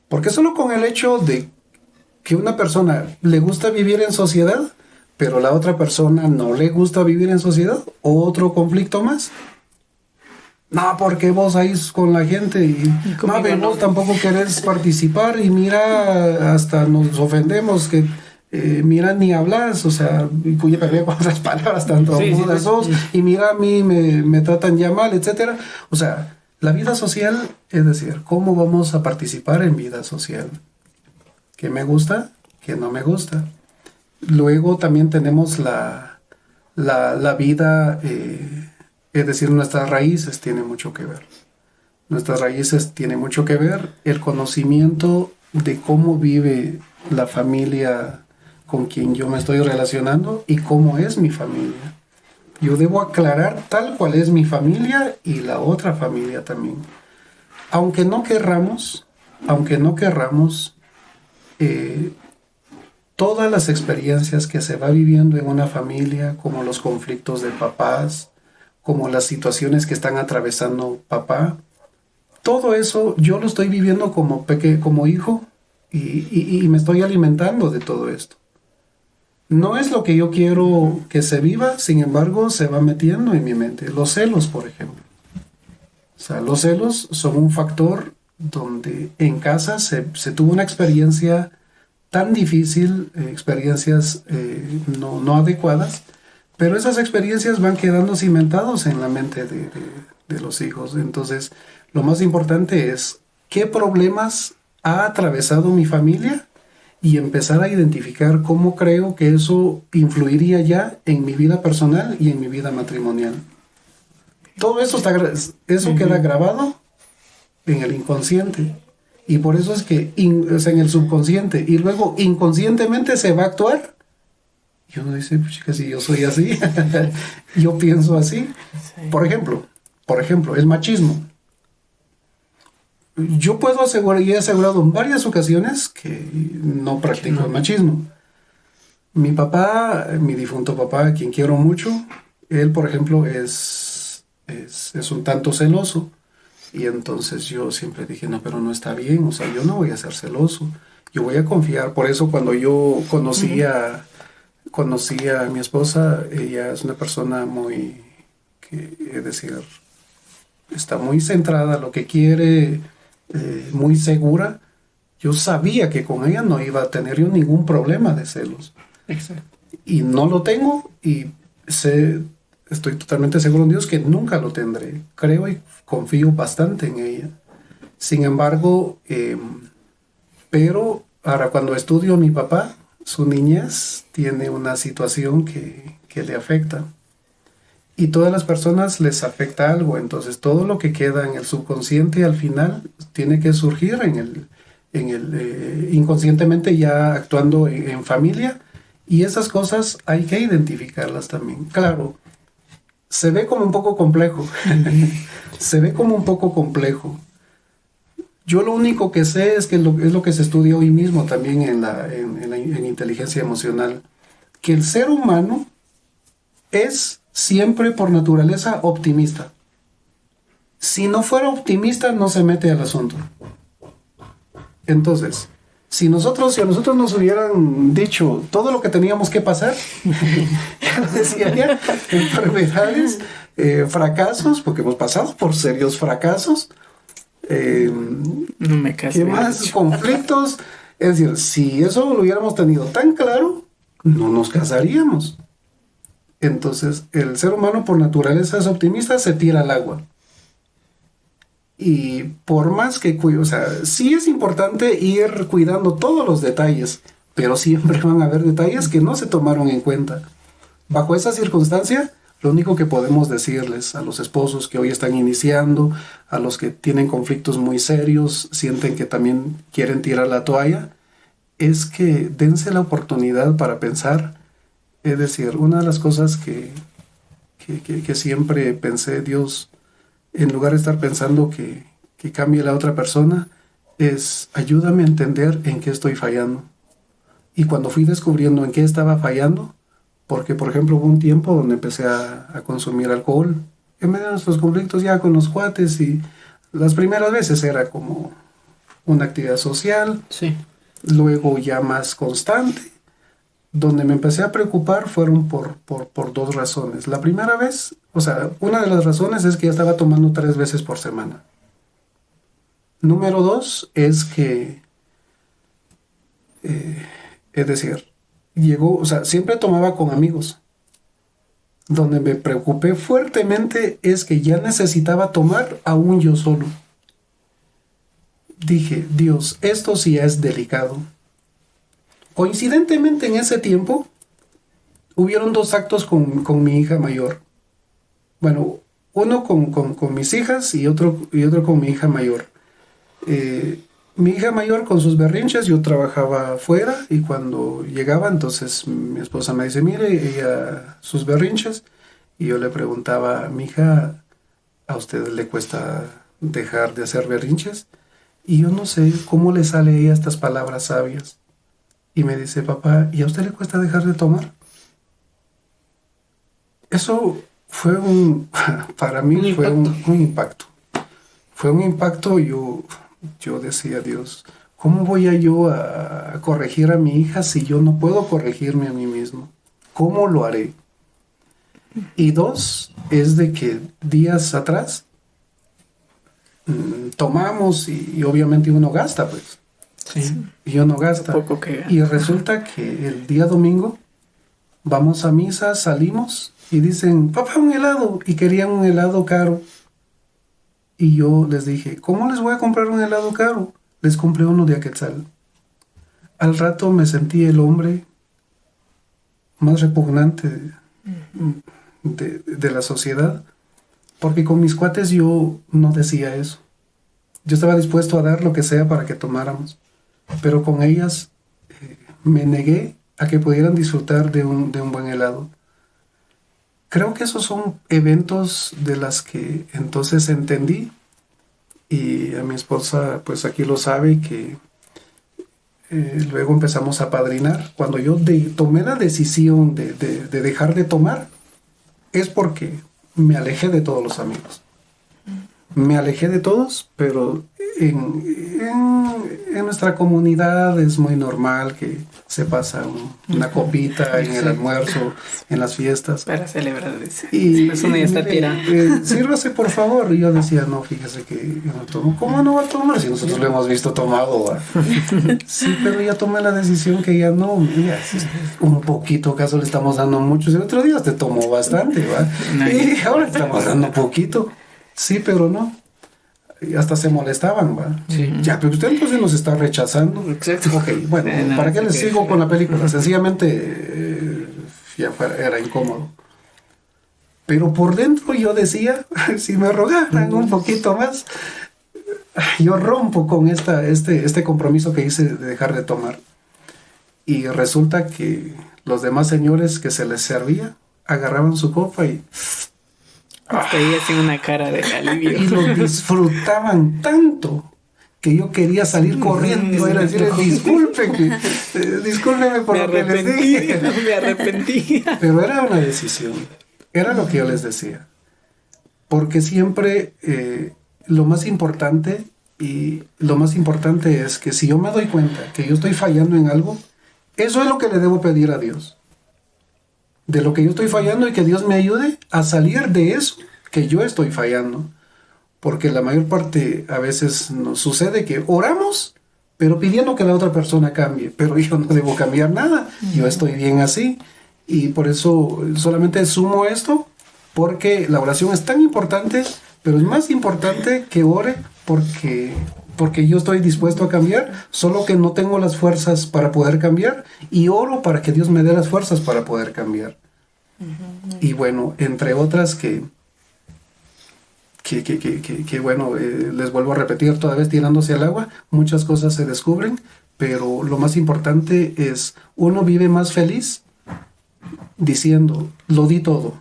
B: Porque solo con el hecho de que una persona le gusta vivir en sociedad, pero la otra persona no le gusta vivir en sociedad, otro conflicto más. No, porque vos ahí con la gente y no, vos tampoco querés participar y mira, hasta nos ofendemos que mira, ni hablas, o sea, cuya pelea con otras palabras, tanto agudas sos, y mira, a mí me tratan ya mal, etcétera. O sea, la vida social, es decir, ¿cómo vamos a participar en vida social? ¿Qué me gusta? ¿Qué no me gusta? Luego también tenemos la vida, es decir, nuestras raíces tienen mucho que ver. Nuestras raíces tienen mucho que ver, el conocimiento de cómo vive la familia con quien yo me estoy relacionando y cómo es mi familia. Yo debo aclarar tal cual es mi familia y la otra familia también. Aunque no querramos, todas las experiencias que se va viviendo en una familia, como los conflictos de papás, como las situaciones que están atravesando papá, todo eso yo lo estoy viviendo como hijo y me estoy alimentando de todo esto. No es lo que yo quiero que se viva, sin embargo, se va metiendo en mi mente. Los celos, por ejemplo. O sea, los celos son un factor donde en casa se tuvo una experiencia tan difícil, experiencias no adecuadas, pero esas experiencias van quedando cimentados en la mente de los hijos. Entonces, lo más importante es qué problemas ha atravesado mi familia y empezar a identificar cómo creo que eso influiría ya en mi vida personal y en mi vida matrimonial. Todo eso queda grabado en el inconsciente. Y por eso es que en el subconsciente. Y luego inconscientemente se va a actuar. Y uno dice, pues chica, si yo soy así, yo pienso así. Sí. Por ejemplo, el machismo. Yo puedo asegurar, y he asegurado en varias ocasiones que no practico el machismo. Mi papá, mi difunto papá, a quien quiero mucho, él, por ejemplo, es un tanto celoso. Y entonces yo siempre dije, no, pero no está bien, o sea, yo no voy a ser celoso. Yo voy a confiar. Por eso cuando yo conocí a mi esposa, ella es una persona es decir, está muy centrada en lo que quiere, muy segura. Yo sabía que con ella no iba a tener yo ningún problema de celos.
A: Exacto.
B: Y no lo tengo y estoy totalmente seguro en Dios que nunca lo tendré. Creo y confío bastante en ella. Sin embargo, pero ahora cuando estudio a mi papá, su niñez tiene una situación que le afecta. Y todas las personas les afecta algo, entonces todo lo que queda en el subconsciente al final tiene que surgir inconscientemente ya actuando en familia, y esas cosas hay que identificarlas también. Claro, se ve como un poco complejo. Se ve como un poco complejo. Yo lo único que sé es que es lo que se estudia hoy mismo también en inteligencia emocional, que el ser humano es siempre por naturaleza optimista. Si no fuera optimista, no se mete al asunto. Entonces, si a nosotros nos hubieran dicho todo lo que teníamos que pasar, ya decía ya, enfermedades, fracasos, porque hemos pasado por serios fracasos,
D: no me caso.
B: ¿qué más? Conflictos. Es decir, si eso lo hubiéramos tenido tan claro, no nos casaríamos. Entonces, el ser humano por naturaleza es optimista, se tira al agua. Y por más que o sea, sí es importante ir cuidando todos los detalles, pero siempre van a haber detalles que no se tomaron en cuenta. Bajo esa circunstancia, lo único que podemos decirles a los esposos que hoy están iniciando, a los que tienen conflictos muy serios, sienten que también quieren tirar la toalla, es que dense la oportunidad para pensar. Es decir, una de las cosas que siempre pensé, Dios, en lugar de estar pensando que cambie la otra persona, es ayúdame a entender en qué estoy fallando. Y cuando fui descubriendo en qué estaba fallando, porque por ejemplo hubo un tiempo donde empecé a consumir alcohol, en medio de nuestros conflictos ya con los cuates, y las primeras veces era como una actividad social,
A: Sí.
B: luego ya más constante. Donde me empecé a preocupar fueron por dos razones. La primera vez, o sea, una de las razones es que ya estaba tomando 3 veces por semana. Número 2 es que, es decir, o sea, siempre tomaba con amigos. Donde me preocupé fuertemente es que ya necesitaba tomar aún yo solo. Dije, Dios, esto sí es delicado. Coincidentemente en ese tiempo hubieron 2 actos con mi hija mayor. Bueno, uno con mis hijas y otro con mi hija mayor. Mi hija mayor con sus berrinches, yo trabajaba afuera y cuando llegaba, entonces mi esposa me dice, mire, ella sus berrinches, y yo le preguntaba, mi hija, ¿a usted le cuesta dejar de hacer berrinches? Y yo no sé cómo le sale a ella estas palabras sabias. Y me dice, papá, ¿y a usted le cuesta dejar de tomar? Eso fue para mí fue un impacto. Fue un impacto. Yo decía, Dios, ¿cómo voy yo a corregir a mi hija si yo no puedo corregirme a mí mismo? ¿Cómo lo haré? Y 2, es de que días atrás tomamos y obviamente uno gasta, pues.
A: Sí.
B: Y uno gasta.
D: Poco que...
B: Y resulta que el día domingo vamos a misa, salimos y dicen, papá, un helado. Y querían un helado caro. Y yo les dije, ¿cómo les voy a comprar un helado caro? Les compré uno de Aquetzal. Al rato me sentí el hombre más repugnante de la sociedad, porque con mis cuates yo no decía eso. Yo estaba dispuesto a dar lo que sea para que tomáramos, pero con ellas me negué a que pudieran disfrutar de un buen helado. Creo que esos son eventos de las que entonces entendí, y a mi esposa pues aquí lo sabe, que luego empezamos a padrinar. Cuando yo tomé la decisión de dejar de tomar, es porque me alejé de todos los amigos. Me alejé de todos, pero en nuestra comunidad es muy normal que se pasa una copita en el almuerzo, en las fiestas.
D: Para celebrar eso.
B: Y
D: Eso no ya está tirado.
B: Sírvase por favor. Y yo decía, no, fíjese que yo no tomo. ¿Cómo no va a tomar? Si nosotros lo hemos visto tomado. ¿Va? Sí, pero ya tomé la decisión que ya no. Mira, un poquito, acaso le estamos dando mucho. El otro día te tomó bastante, ¿va?
D: No,
B: Y ahora le estamos dando poquito. Sí, pero no. Y hasta se molestaban, ¿va?
A: Sí.
B: Ya, pero usted entonces nos está rechazando.
A: Exacto.
B: Ok, bueno,
D: No,
B: ¿para qué les
D: que-
B: sigo con la película? Sencillamente ya era incómodo. Pero por dentro yo decía, si me rogaran un poquito más, yo rompo con este compromiso que hice de dejar de tomar. Y resulta que los demás señores que se les servía agarraban su copa y
D: Hasta ahí hacen una cara de alivio.
B: Y lo disfrutaban tanto que yo quería salir corriendo, era decirles, discúlpenme por lo que les dije.
D: Me arrepentí.
B: Pero era una decisión, era lo que yo les decía. Porque siempre lo más importante es que si yo me doy cuenta que yo estoy fallando en algo, eso es lo que le debo pedir a Dios. De lo que yo estoy fallando y que Dios me ayude a salir de eso que yo estoy fallando. Porque la mayor parte a veces nos sucede que oramos, pero pidiendo que la otra persona cambie. Pero yo no debo cambiar nada. Yo estoy bien así. Y por eso solamente sumo esto, porque la oración es tan importante, pero es más importante que ore porque yo estoy dispuesto a cambiar, solo que no tengo las fuerzas para poder cambiar, y oro para que Dios me dé las fuerzas para poder cambiar. Y bueno, entre otras que bueno, les vuelvo a repetir, toda vez tirándose al agua, muchas cosas se descubren, pero lo más importante es, uno vive más feliz diciendo, lo di todo.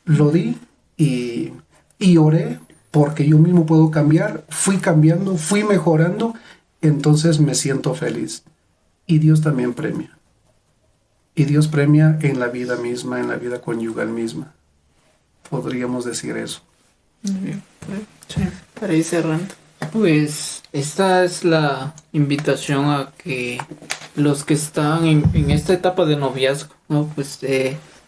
B: Lo di y oré porque yo mismo puedo cambiar, fui cambiando, fui mejorando, entonces me siento feliz. Y Dios también premia. Y Dios premia en la vida misma, en la vida conyugal misma. Podríamos decir eso.
D: Sí, para ir cerrando.
A: Pues esta es la invitación a que los que están en esta etapa de noviazgo, ¿no? Pues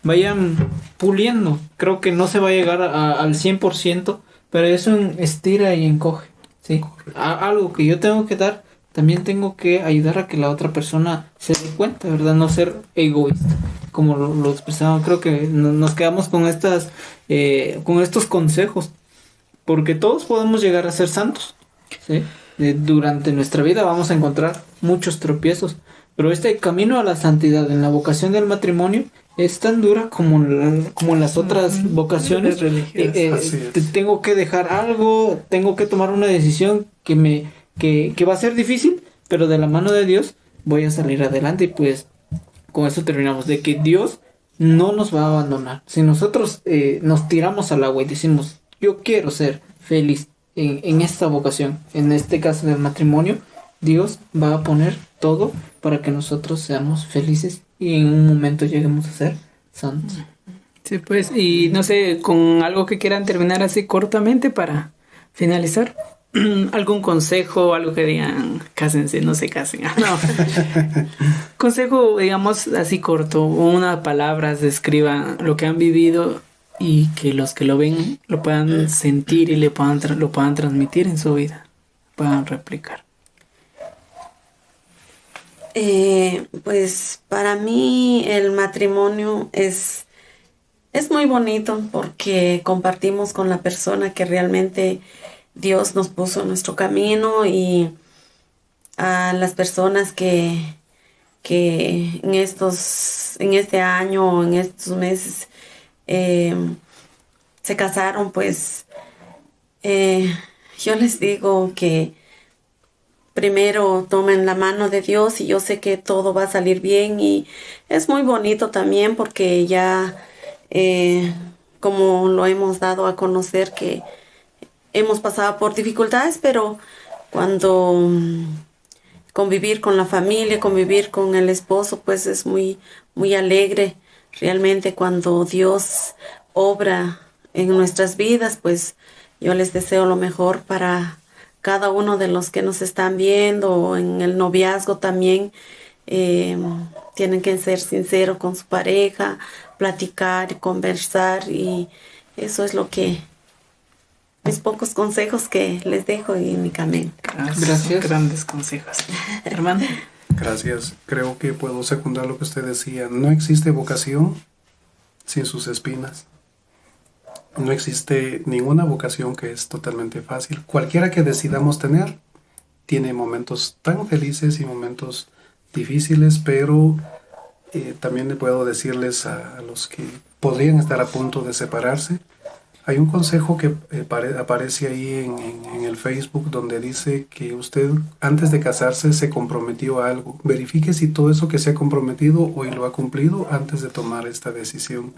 A: vayan puliendo. Creo que no se va a llegar al 100%, pero es un estira y encoge, ¿sí? Algo que yo tengo que dar, también tengo que ayudar a que la otra persona se dé cuenta, ¿verdad? No ser egoísta, como lo expresamos. Creo que nos quedamos con con estos consejos, porque todos podemos llegar a ser santos, ¿sí? Durante nuestra vida vamos a encontrar muchos tropiezos, pero este camino a la santidad en la vocación del matrimonio es tan dura como en las otras vocaciones religiosas. Tengo que dejar algo, tengo que tomar una decisión que va a ser difícil, pero de la mano de Dios voy a salir adelante. Y pues con eso terminamos, de que Dios no nos va a abandonar. Si nosotros nos tiramos al agua y decimos, yo quiero ser feliz en esta vocación, en este caso del matrimonio, Dios va a poner todo para que nosotros seamos felices y en un momento lleguemos a ser santos.
D: Sí, pues, y no sé, con algo que quieran terminar así cortamente para finalizar. ¿Algún consejo, algo que digan, cásense, no se casen? No. Consejo, digamos, así corto, unas palabras, describan lo que han vivido y que los que lo ven lo puedan sentir y lo puedan transmitir en su vida, puedan replicar.
C: Pues para mí el matrimonio es muy bonito porque compartimos con la persona que realmente Dios nos puso en nuestro camino, y a las personas que en este año o en estos meses se casaron, pues yo les digo que primero tomen la mano de Dios, y yo sé que todo va a salir bien. Y es muy bonito también porque ya como lo hemos dado a conocer, que hemos pasado por dificultades, pero cuando convivir con la familia, convivir con el esposo, pues es muy, muy alegre. Realmente cuando Dios obra en nuestras vidas, pues yo les deseo lo mejor para cada uno de los que nos están viendo, o en el noviazgo también. Tienen que ser sinceros con su pareja, platicar, conversar, y eso es lo que mis pocos consejos que les dejo en mi camino.
D: Gracias. Grandes consejos. Hermano.
B: Gracias. Creo que puedo secundar lo que usted decía. No existe vocación sin sus espinas. No existe ninguna vocación que es totalmente fácil. Cualquiera que decidamos tener tiene momentos tan felices y momentos difíciles, pero también le puedo decirles a los que podrían estar a punto de separarse. Hay un consejo que aparece ahí en el Facebook, donde dice que usted antes de casarse se comprometió a algo. Verifique si todo eso que se ha comprometido hoy lo ha cumplido antes de tomar esta decisión.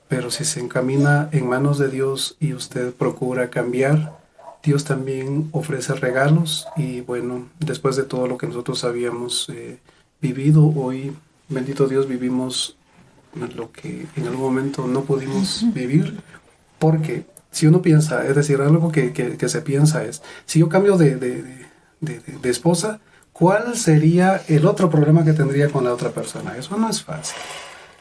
B: pero si se encamina en manos de Dios y usted procura cambiar, Dios también ofrece regalos. Y bueno, después de todo lo que nosotros habíamos vivido, hoy, bendito Dios, vivimos lo que en algún momento no pudimos vivir, porque si uno piensa, es decir, algo que se piensa es, si yo cambio de esposa, ¿cuál sería el otro problema que tendría con la otra persona? Eso no es fácil.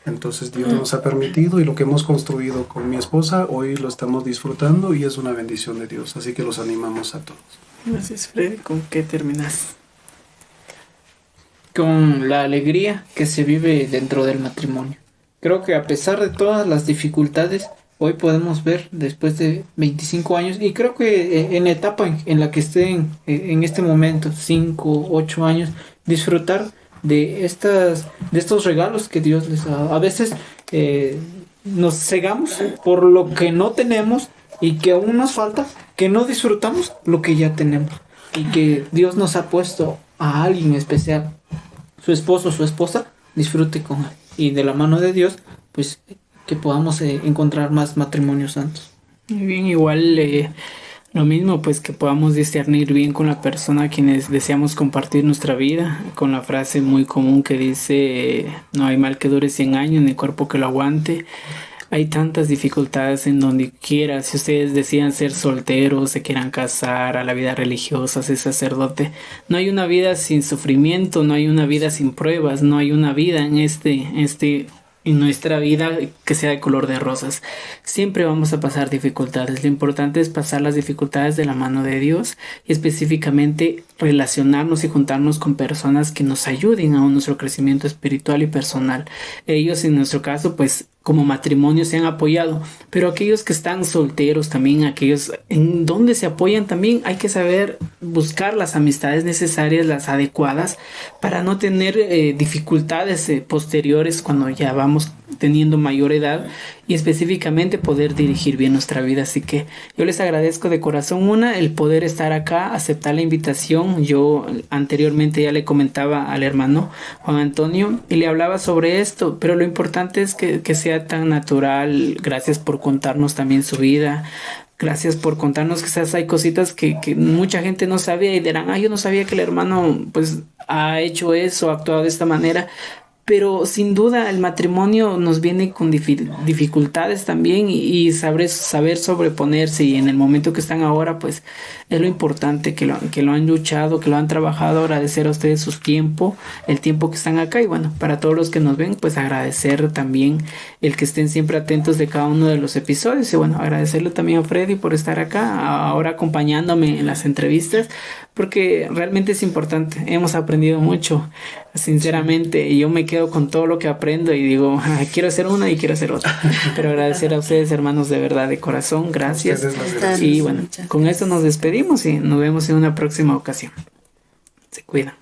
B: Entonces Dios nos ha permitido, y lo que hemos construido con mi esposa, hoy lo estamos disfrutando y es una bendición de Dios. Así que los animamos a todos.
D: Gracias, Freddy. ¿Con qué terminas?
A: Con la alegría que se vive dentro del matrimonio. Creo que a pesar de todas las dificultades, hoy podemos ver después de 25 años, y creo que en la etapa en la que estén en este momento, 5, 8 años, disfrutar de estos regalos que Dios les da. A veces nos cegamos por lo que no tenemos y que aún nos falta, que no disfrutamos lo que ya tenemos, y que Dios nos ha puesto a alguien especial, su esposo, su esposa, disfrute con él, y de la mano de Dios, pues que podamos encontrar más matrimonios santos.
D: Muy bien, igual lo mismo, pues que podamos discernir bien con la persona a quienes deseamos compartir nuestra vida, con la frase muy común que dice, no hay mal que dure 100 años, ni cuerpo que lo aguante. Hay tantas dificultades en donde quiera. Si ustedes decían ser solteros, se quieran casar, a la vida religiosa, ser sacerdote, no hay una vida sin sufrimiento, no hay una vida sin pruebas, no hay una vida en nuestra vida que sea de color de rosas. Siempre vamos a pasar dificultades. Lo importante es pasar las dificultades de la mano de Dios, y específicamente relacionarnos y juntarnos con personas que nos ayuden a nuestro crecimiento espiritual y personal. Ellos, en nuestro caso, pues como matrimonio se han apoyado, pero aquellos que están solteros también, aquellos en donde se apoyan también, hay que saber buscar las amistades necesarias, las adecuadas, para no tener dificultades posteriores cuando ya vamos teniendo mayor edad, y específicamente poder dirigir bien nuestra vida. Así que yo les agradezco de corazón el poder estar acá, aceptar la invitación. Yo anteriormente ya le comentaba al hermano Juan Antonio y le hablaba sobre esto, pero lo importante es que sea tan natural. Gracias por contarnos también su vida. Gracias por contarnos que quizás hay cositas que mucha gente no sabía y dirán, yo no sabía que el hermano pues ha hecho eso, ha actuado de esta manera. Pero sin duda el matrimonio nos viene con dificultades también, y saber sobreponerse, y en el momento que están ahora pues es lo importante, que lo han luchado, que lo han trabajado. Agradecer a ustedes su tiempo, el tiempo que están acá, y bueno, para todos los que nos ven pues agradecer también el que estén siempre atentos de cada uno de los episodios, y bueno, agradecerle también a Freddy por estar acá ahora acompañándome en las entrevistas, porque realmente es importante. Hemos aprendido mucho, sinceramente, y yo me quedo con todo lo que aprendo y digo, quiero hacer una y quiero hacer otra. Pero agradecer a ustedes, hermanos, de verdad, de corazón, gracias. Y bueno, con esto nos despedimos y nos vemos en una próxima ocasión. Se cuidan.